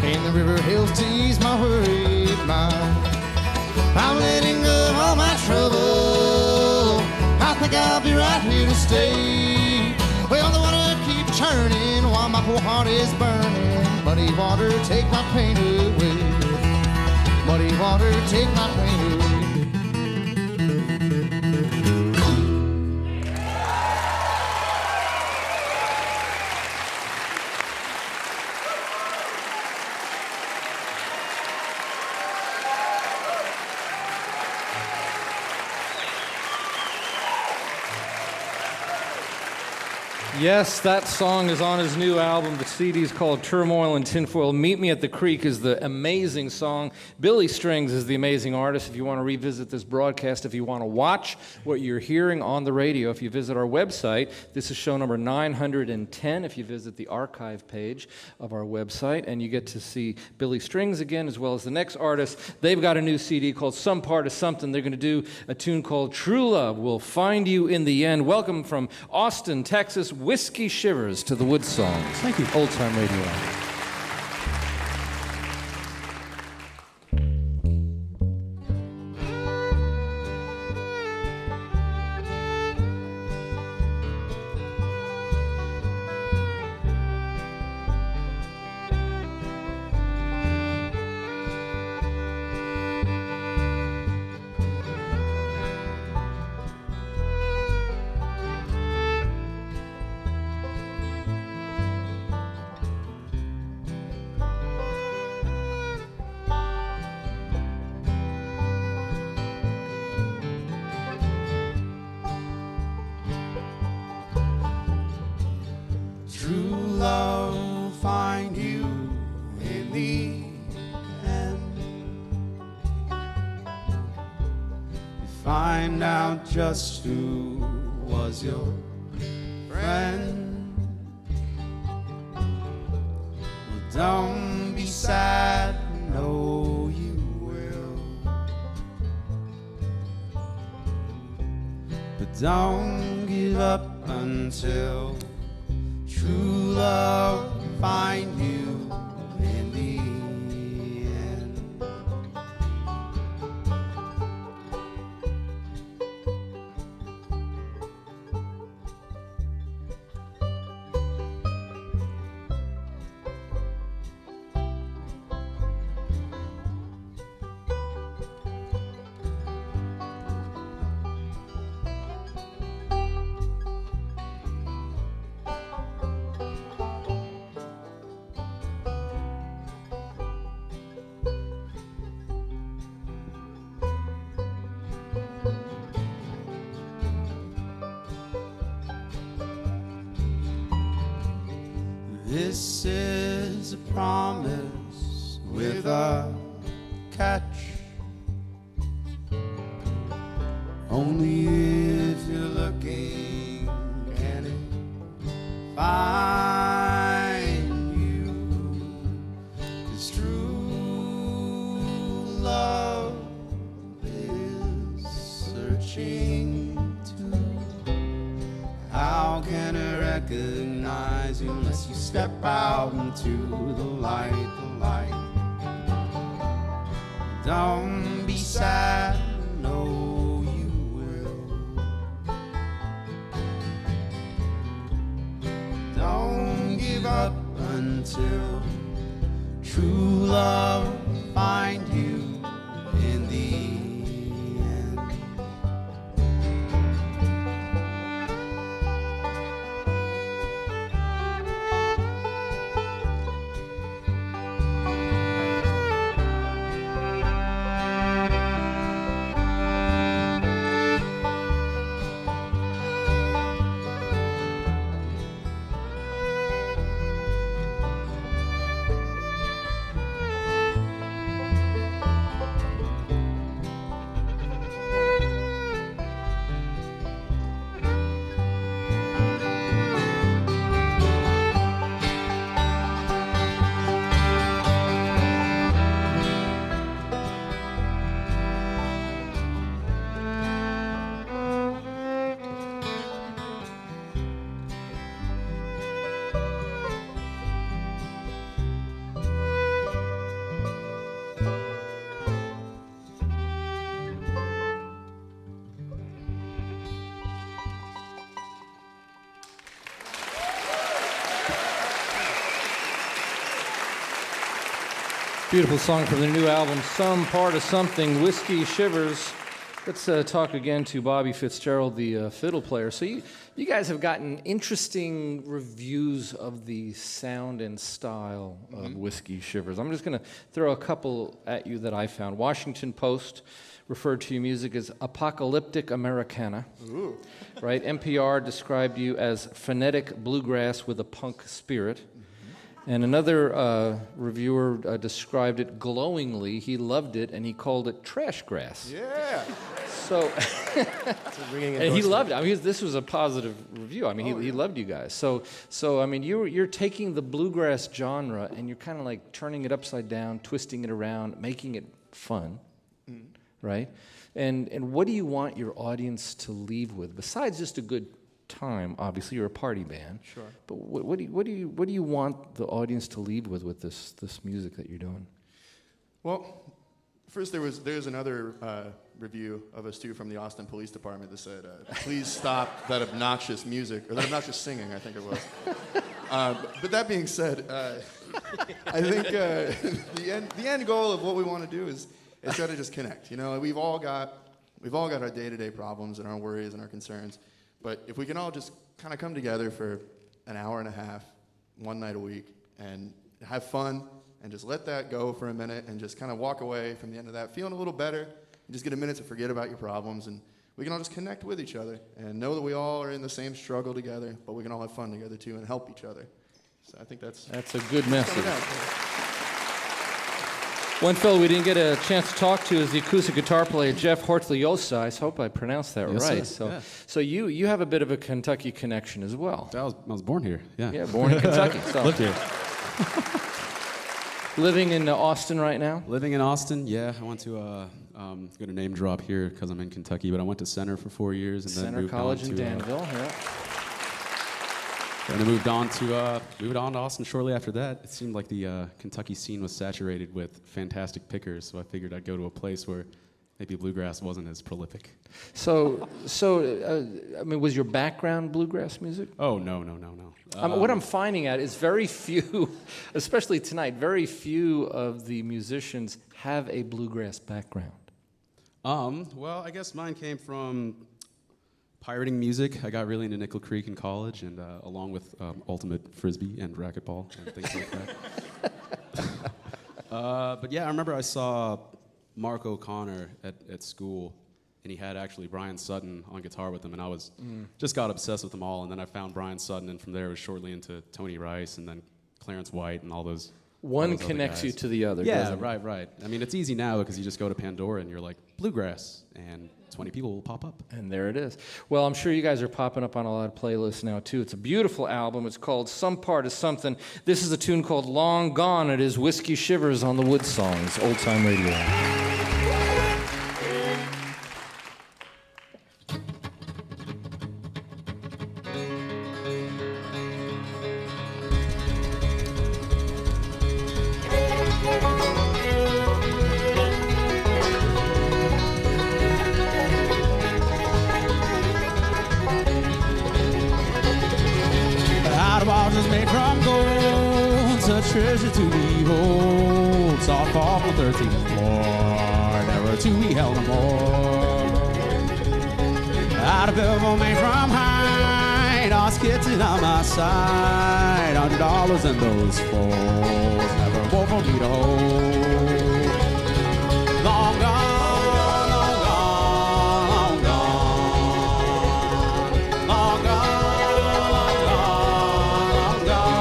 And the river hills to ease my worried mind. I'm letting go of all my trouble. I think I'll be right here to stay. Well, the water keeps churning while my poor heart is burning. Muddy water, take my pain away. Muddy water, take my pain away.
Yes, that song is on his new album. The CD is called Turmoil and Tinfoil. Meet Me at the Creek is the amazing song. Billy Strings is the amazing artist. If you want to revisit this broadcast, if you want to watch what you're hearing on the radio, if you visit our website, this is show number 910. If you visit the archive page of our website, and you get to see Billy Strings again, as well as the next artist. They've got a new CD called Some Part of Something. They're going to do a tune called True Love Will Find You in the End. Welcome from Austin, Texas, Whisky Shivers to the WoodSongs.
Thank you.
Old Time Radio Hour.
True love will find you in the end. You find out just who was your friend. Well, don't be sad, no, you will. But don't give up until true love find you in the end. This is a promise with a catch. Only if you're looking can it find you. 'Cause true love is searching too. How can I recognize you unless you step out into the light, the light? Don't be sad, no, you will. Don't give up until true love find you in the end.
Beautiful song from their new album, Some Part of Something, Whisky Shivers. Let's talk again to Bobby Fitzgerald, the fiddle player. So you guys have gotten interesting reviews of the sound and style of Whisky Shivers. I'm just going to throw a couple at you that I found. Washington Post referred to your music as apocalyptic Americana.
Ooh.
Right? NPR described you as phonetic bluegrass with a punk spirit. And another reviewer described it glowingly. He loved it, and he called it trash grass.
Yeah.
So, and he loved it. I mean, this was a positive review. I mean, he loved you guys. So I mean, you're taking the bluegrass genre and you're kind of like turning it upside down, twisting it around, making it fun, right? And what do you want your audience to leave with besides just a good time? Obviously, you're a party band.
Sure.
But what do you want the audience to leave with this music that you're doing?
Well, first there's another review of us too from the Austin Police Department that said, "Please stop that obnoxious music or that obnoxious singing." I think it was. But that being said, I think the end goal of what we want to do is try to just connect. You know, we've all got our day-to-day problems and our worries and our concerns. But if we can all just kind of come together for an hour and a half, one night a week, and have fun, and just let that go for a minute, and just kind of walk away from the end of that feeling a little better, and just get a minute to forget about your problems, and we can all just connect with each other, and know that we all are in the same struggle together, but we can all have fun together too, and help each other. So I think that's
a good message. One fellow we didn't get a chance to talk to is the acoustic guitar player Jeff Hortliosa. I hope I pronounced that right.
Sir.
So you have a bit of a Kentucky connection as well.
I was born here. Yeah.
Yeah, born in Kentucky. So.
Lived here.
Living in Austin right now?
Living in Austin, yeah. I went to going to name drop here because I'm in Kentucky, but I went to Center for 4 years and then
Center
moved
College
on
in
to
Danville. Yeah.
And I moved on to Austin shortly after that. It seemed like the Kentucky scene was saturated with fantastic pickers, so I figured I'd go to a place where maybe bluegrass wasn't as prolific.
So I mean, was your background bluegrass music?
Oh, no.
What I'm finding out is very few, especially tonight, very few of the musicians have a bluegrass background.
Well, I guess mine came from pirating music. I got really into Nickel Creek in college, and along with ultimate frisbee and racquetball and things like that. But yeah, I remember I saw Mark O'Connor at school, and he had actually Brian Sutton on guitar with him, and I was just got obsessed with them all. And then I found Brian Sutton, and from there I was shortly into Tony Rice, and then Clarence White, and all those.
One connects you to the other.
Yeah,
doesn't it?
right. I mean, it's easy now because you just go to Pandora and you're like, bluegrass, and 20 people will pop up.
And there it is. Well, I'm sure you guys are popping up on a lot of playlists now, too. It's a beautiful album. It's called Some Part of Something. This is a tune called Long Gone. It is Whisky Shivers on the WoodSongs, Old Time Radio.
Treasure to behold, soft off the 13th floor, never to be held no more. Out of Belleville, made from high, all skitting on my side, $100 in those folds, never more for me to hold. Long gone, long gone, long gone, long gone, long gone, long gone.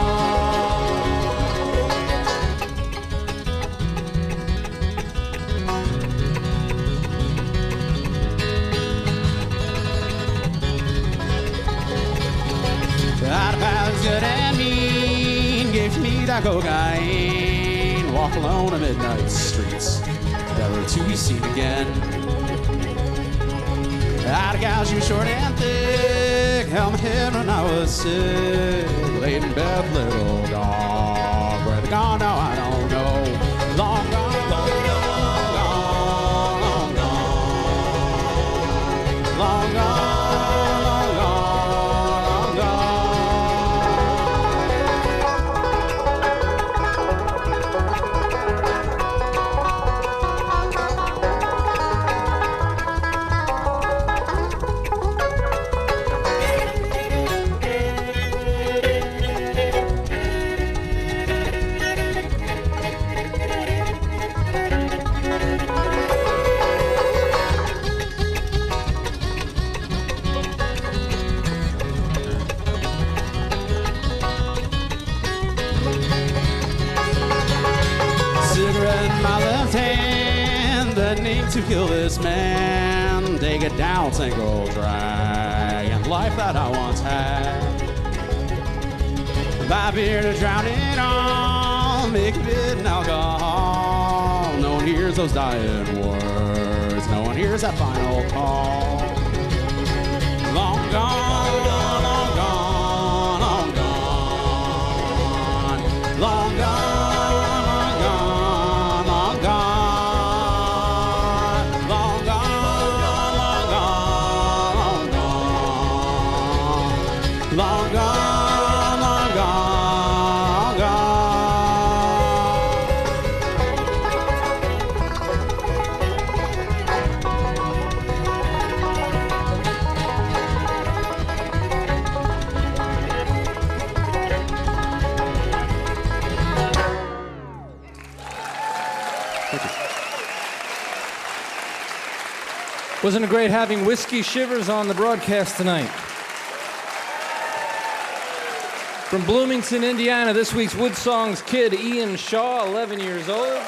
Good and mean, gave me that cocaine. Walk alone in midnight streets, never to be seen again. I'd gouge you short and thick, held my head when I was sick. Laid in bed, little dog, where they gone now I don't know. Long gone, long gone, long gone, long gone. kill this man, take it down, single drag, and life that I once had. Buy beer to drown it all, make it in alcohol. No one hears those dying words, no one hears that final call. Long gone, long gone, long gone, long gone.
Wasn't it great having Whisky, Shivers on the broadcast tonight? From Bloomington, Indiana, this week's WoodSongs kid, Ian Shaw, 11 years old.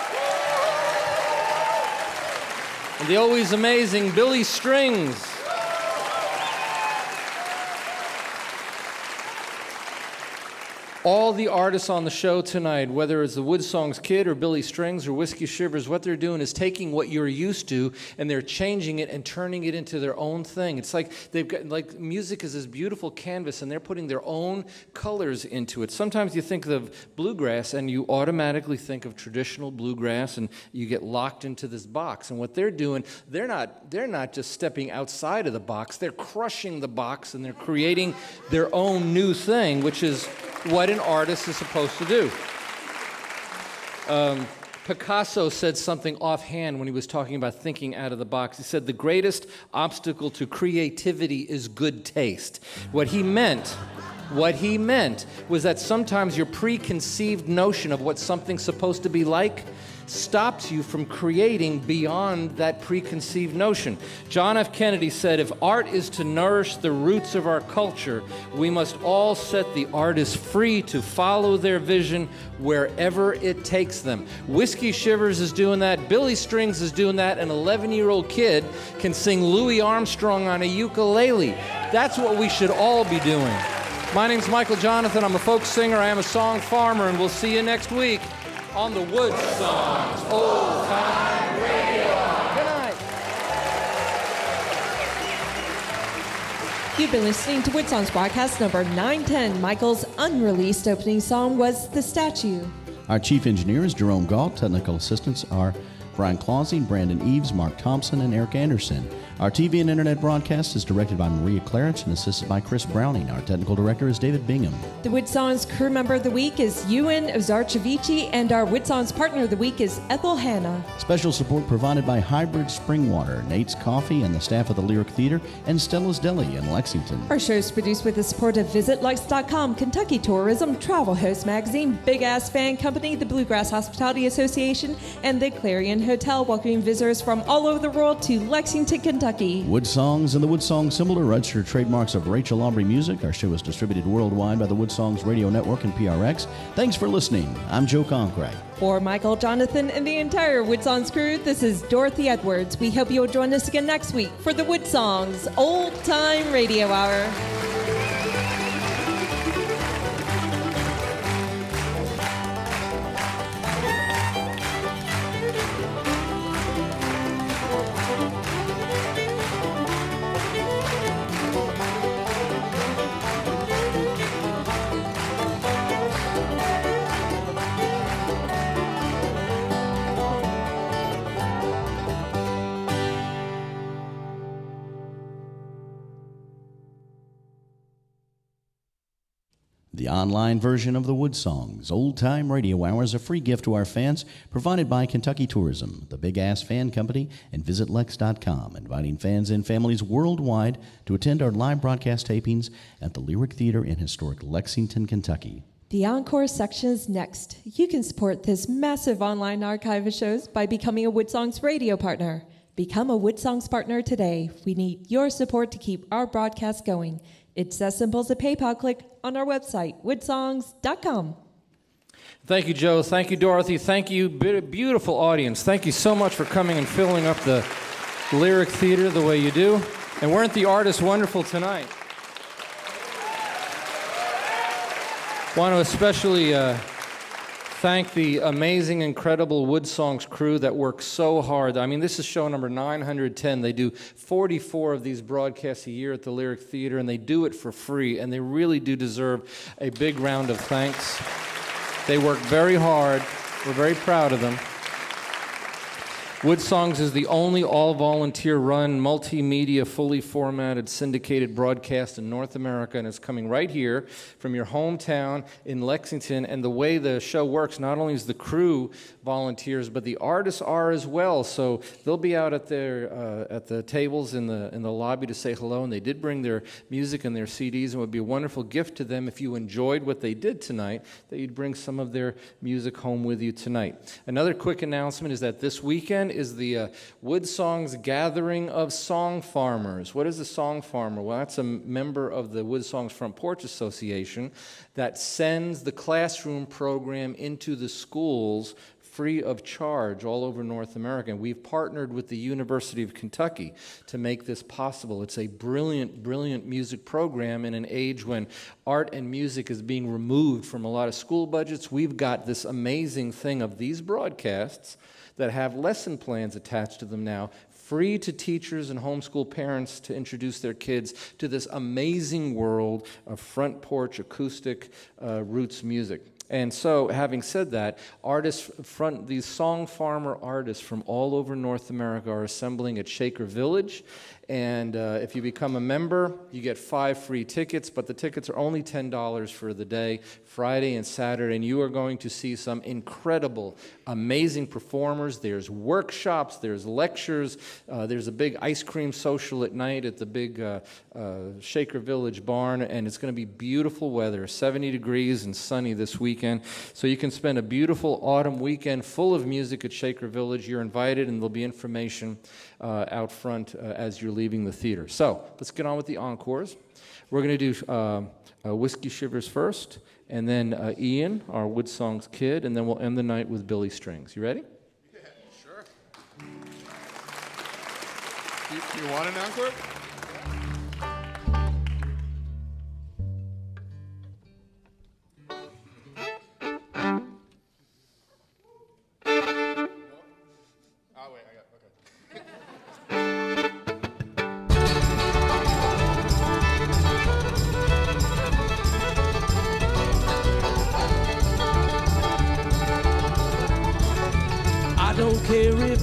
And the always amazing Billy Strings. All the artists on the show tonight, whether it's the WoodSongs Kid or Billy Strings or Whisky Shivers, what they're doing is taking what you're used to and they're changing it and turning it into their own thing. It's like they've got, like, music is this beautiful canvas and they're putting their own colors into it. Sometimes you think of bluegrass and you automatically think of traditional bluegrass and you get locked into this box. And what they're doing, they're not just stepping outside of the box, they're crushing the box and they're creating their own new thing, which is what an artist is supposed to do. Picasso said something offhand when he was talking about thinking out of the box. He said, the greatest obstacle to creativity is good taste. What he meant was that sometimes your preconceived notion of what something's supposed to be like stops you from creating beyond that preconceived notion. John F. Kennedy said, if art is to nourish the roots of our culture, we must all set the artists free to follow their vision wherever it takes them. Whisky Shivers is doing that. Billy Strings is doing that. An 11-year-old kid can sing Louis Armstrong on a ukulele. That's what we should all be doing. My name's Michael Jonathan. I'm a folk singer. I am a song farmer, and we'll see you next week on the WoodSongs Old Time Radio. Good night.
You've been listening to WoodSongs broadcast number 910. Michael's unreleased opening song was The Statue.
Our chief engineer is Jerome Galt. Technical assistants are Brian Clausing, Brandon Eves, Mark Thompson, and Eric Anderson. Our TV and internet broadcast is directed by Maria Clarich and assisted by Chris Browning. Our technical director is David Bingham.
The WoodSongs crew member of the week is Ewan Ozarchevici, and our WoodSongs partner of the week is Ethel Hanna.
Special support provided by Hybrid Spring Water, Nate's Coffee, and the staff of the Lyric Theater, and Stella's Deli in Lexington.
Our show is produced with the support of VisitLex.com, Kentucky Tourism, Travel Host Magazine, Big Ass Fan Company, the Bluegrass Hospitality Association, and the Clarion Hotel, welcoming visitors from all over the world to Lexington, Kentucky.
WoodSongs and the WoodSong symbol are registered trademarks of Rachel Aubrey Music. Our show is distributed worldwide by the WoodSongs Radio Network and PRX. Thanks for listening. I'm Joe Conkray.
For Michael Jonathan and the entire WoodSongs crew, this is Dorothy Edwards. We hope you'll join us again next week for the WoodSongs Old Time Radio Hour.
The online version of the WoodSongs Old Time Radio Hour is a free gift to our fans, provided by Kentucky Tourism, the Big Ass Fan Company, and VisitLex.com, inviting fans and families worldwide to attend our live broadcast tapings at the Lyric Theater in historic Lexington, Kentucky.
The encore section is next. You can support this massive online archive of shows by becoming a WoodSongs radio partner. Become a WoodSongs partner today. We need your support to keep our broadcast going. It's as simple as a PayPal click on our website, woodsongs.com.
Thank you, Joe. Thank you, Dorothy. Thank you, beautiful audience. Thank you so much for coming and filling up the Lyric theater the way you do. And weren't the artists wonderful tonight? Want to especially thank the amazing, incredible WoodSongs crew that works so hard. I mean, this is show number 910. They do 44 of these broadcasts a year at the Lyric Theater, and they do it for free, and they really do deserve a big round of thanks. They work very hard. We're very proud of them. WoodSongs is the only all-volunteer-run, multimedia, fully formatted, syndicated broadcast in North America, and it's coming right here from your hometown in Lexington. And the way the show works, not only is the crew volunteers, but the artists are as well. So they'll be out at the tables in the lobby to say hello, and they did bring their music and their CDs, and it would be a wonderful gift to them if you enjoyed what they did tonight, that you'd bring some of their music home with you tonight. Another quick announcement is that this weekend is the WoodSongs Gathering of Song Farmers. What is a song farmer? Well, that's a member of the WoodSongs Front Porch Association that sends the classroom program into the schools free of charge all over North America. And we've partnered with the University of Kentucky to make this possible. It's a brilliant, brilliant music program in an age when art and music is being removed from a lot of school budgets. We've got this amazing thing of these broadcasts that have lesson plans attached to them now, free to teachers and homeschool parents to introduce their kids to this amazing world of front porch acoustic roots music. And so, having said that, these song farmer artists from all over North America are assembling at Shaker Village. And if you become a member, you get 5 free tickets, but the tickets are only $10 for the day, Friday and Saturday, and you are going to see some incredible, amazing performers. There's workshops, there's lectures, there's a big ice cream social at night at the big Shaker Village barn, and it's going to be beautiful weather, 70 degrees and sunny this weekend. So you can spend a beautiful autumn weekend full of music at Shaker Village. You're invited, and there'll be information out front as you're leaving the theater. So let's get on with the encores. We're going to do Whisky, Shivers first, and then Ian, our WoodSongs kid, and then we'll end the night with Billy Strings. You ready?
Yeah, sure. You want an encore?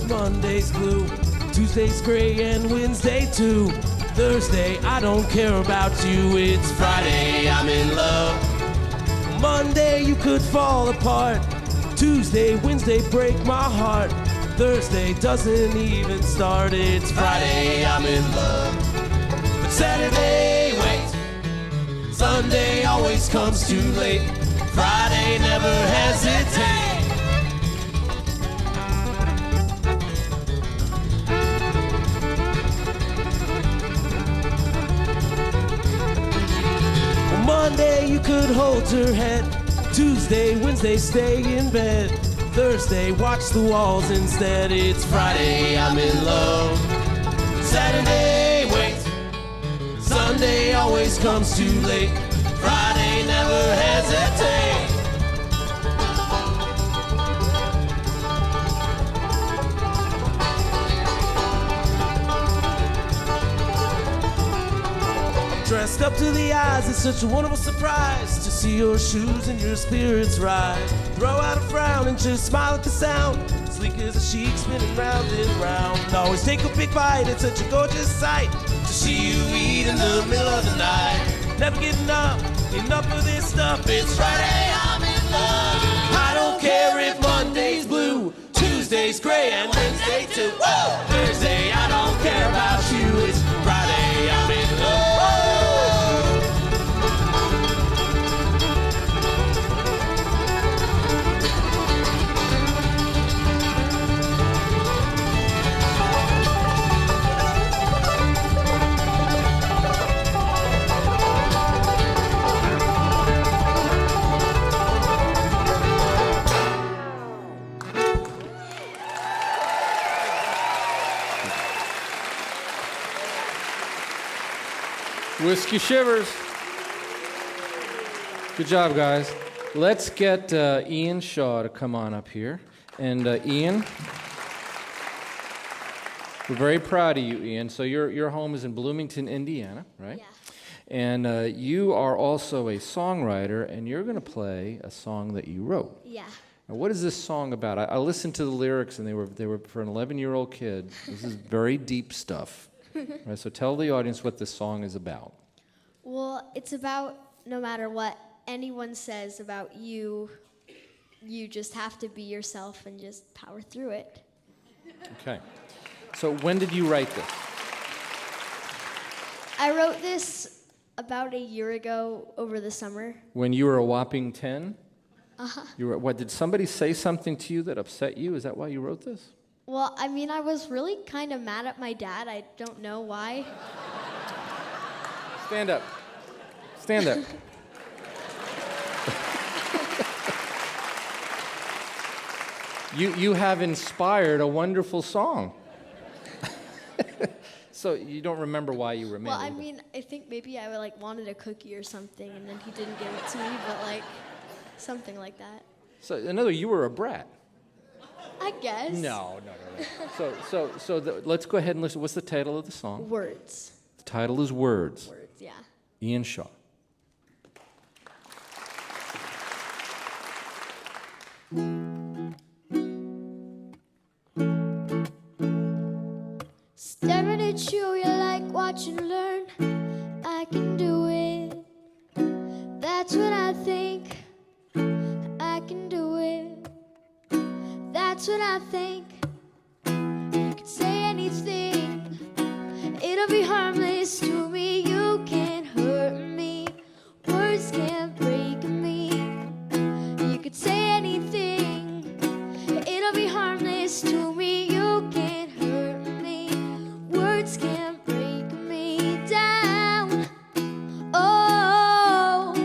Monday's blue, Tuesday's gray, and Wednesday too. Thursday, I don't care about you. It's Friday, I'm in love. Monday, you could fall apart. Tuesday, Wednesday, break my heart. Thursday doesn't even start. It's Friday, I'm in love. But Saturday, wait. Sunday always comes too late. Friday never hesitates. Monday, you could hold her head. Tuesday, Wednesday, stay in bed. Thursday, watch the walls instead. It's Friday, I'm in love. Saturday, wait. Sunday always comes too late. Friday never hesitates. Dressed up to the eyes, it's such a wonderful surprise to see your shoes and your spirits rise. Throw out a frown and just smile at the sound. Sleek as a sheet spinning round and round. Always take a big bite, it's such a gorgeous sight to see you eat in the middle of the night. Never getting enough of this stuff. It's Friday, I'm in love. I don't care if Monday's blue, Tuesday's gray, and Wednesday too. Whoa! Thursday, I don't care about you. It's Friday, I'm in love.
Whisky Shivers. Good job, guys. Let's get Ian Shaw to come on up here. And Ian, we're very proud of you, Ian. So your home is in Bloomington, Indiana, right?
Yeah.
And you are also a songwriter, and you're going to play a song that you wrote.
Yeah.
Now, what is this song about? I listened to the lyrics, and they were for an 11-year-old kid. This is very deep stuff. Right, so tell the audience what this song is about.
Well, it's about no matter what anyone says about you, you just have to be yourself and just power through it.
Okay. So when did you write this?
I wrote this about a year ago over the summer.
When you were a whopping 10?
Uh-huh.
What, did somebody say something to you that upset you? Is that why you wrote this?
Well, I mean, I was really kind of mad at my dad. I don't know why.
Stand up. Stand up. You have inspired a wonderful song. So you don't remember why you were mad?
Well, I mean, I think maybe I wanted a cookie or something, and then he didn't give it to me, but something like that.
So in other words, you were a brat.
I guess.
No. Let's go ahead and listen. What's the title of the song?
Words.
The title is Words.
Words, yeah.
Ian Shaw.
Staring at you, you like watch and learn. I can do it. That's what I think. I can do it. That's what I think. You can say anything. It'll be harmless to me. You can't hurt me. Words can't break me. You could say anything. It'll be harmless to me. You can't hurt me. Words can't break me down. Oh.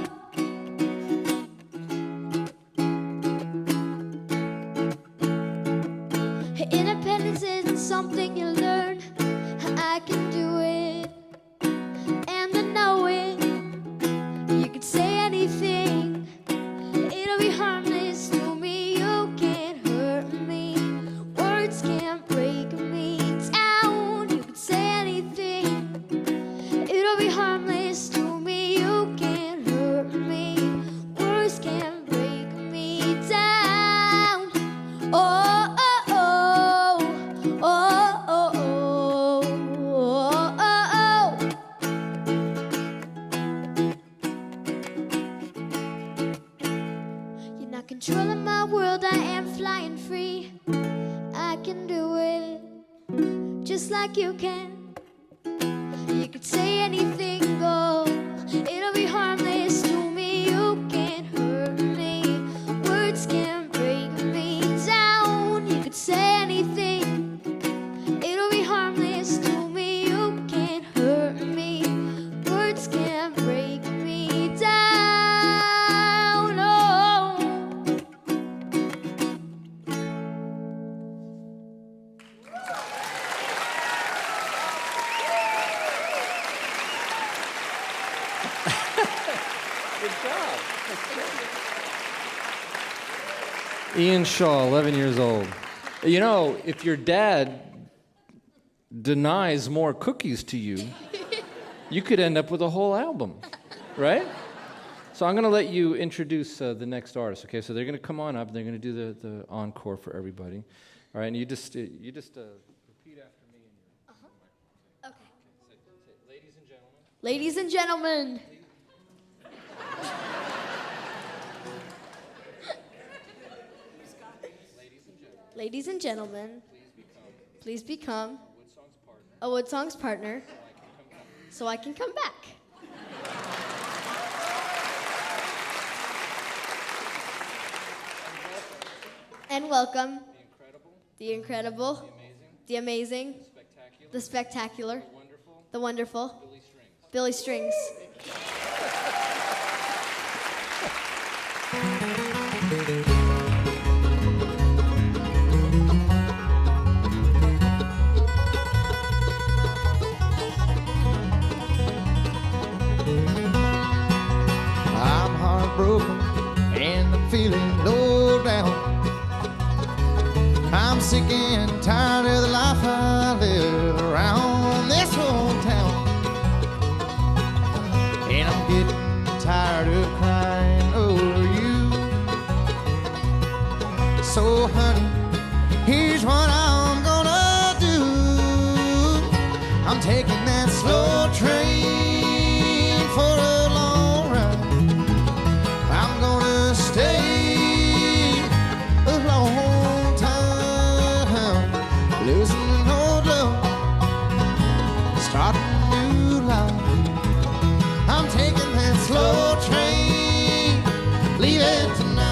Independence isn't something you learn. I can do it, and I know it. You can say anything. It'll be harmless to me. You can't hurt me. Words can't break me down. You can say anything. It'll be harmless to me. You can't hurt me. Words can't break me down. Oh. Controlling my world, I am flying free. I can do it, just like you can. You could say anything, go. It'll be harmless to me. You can't hurt me. Words can't break me down. You could say anything. It'll be harmless to me. You can't hurt me. Words can't break me down. Oh.
Good job. Ian Shaw, 11 years old. You know, if your dad denies more cookies to you, you could end up with a whole album, right? So I'm going to let you introduce the next artist, okay? So they're going to come on up. They're going to do the encore for everybody. All right, and you just repeat after me.
Okay.
Say, ladies and gentlemen.
Ladies and gentlemen. Ladies and gentlemen, please become a WoodSongs partner so I can come back. And welcome the incredible, the amazing, the spectacular, the wonderful, Billy Strings.
feeling low down. I'm sick and tired of the life I live around this old town. And I'm getting tired of crying over you. So honey, here's what I'm gonna do. I'm taking that slow train for a long ride. I'm gonna stay a long time, losing an old love, starting a new life. I'm taking that slow train, leaving tonight.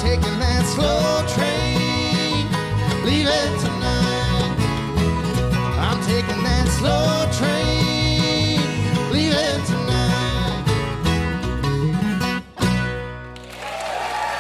Taking that slow train, leaving tonight.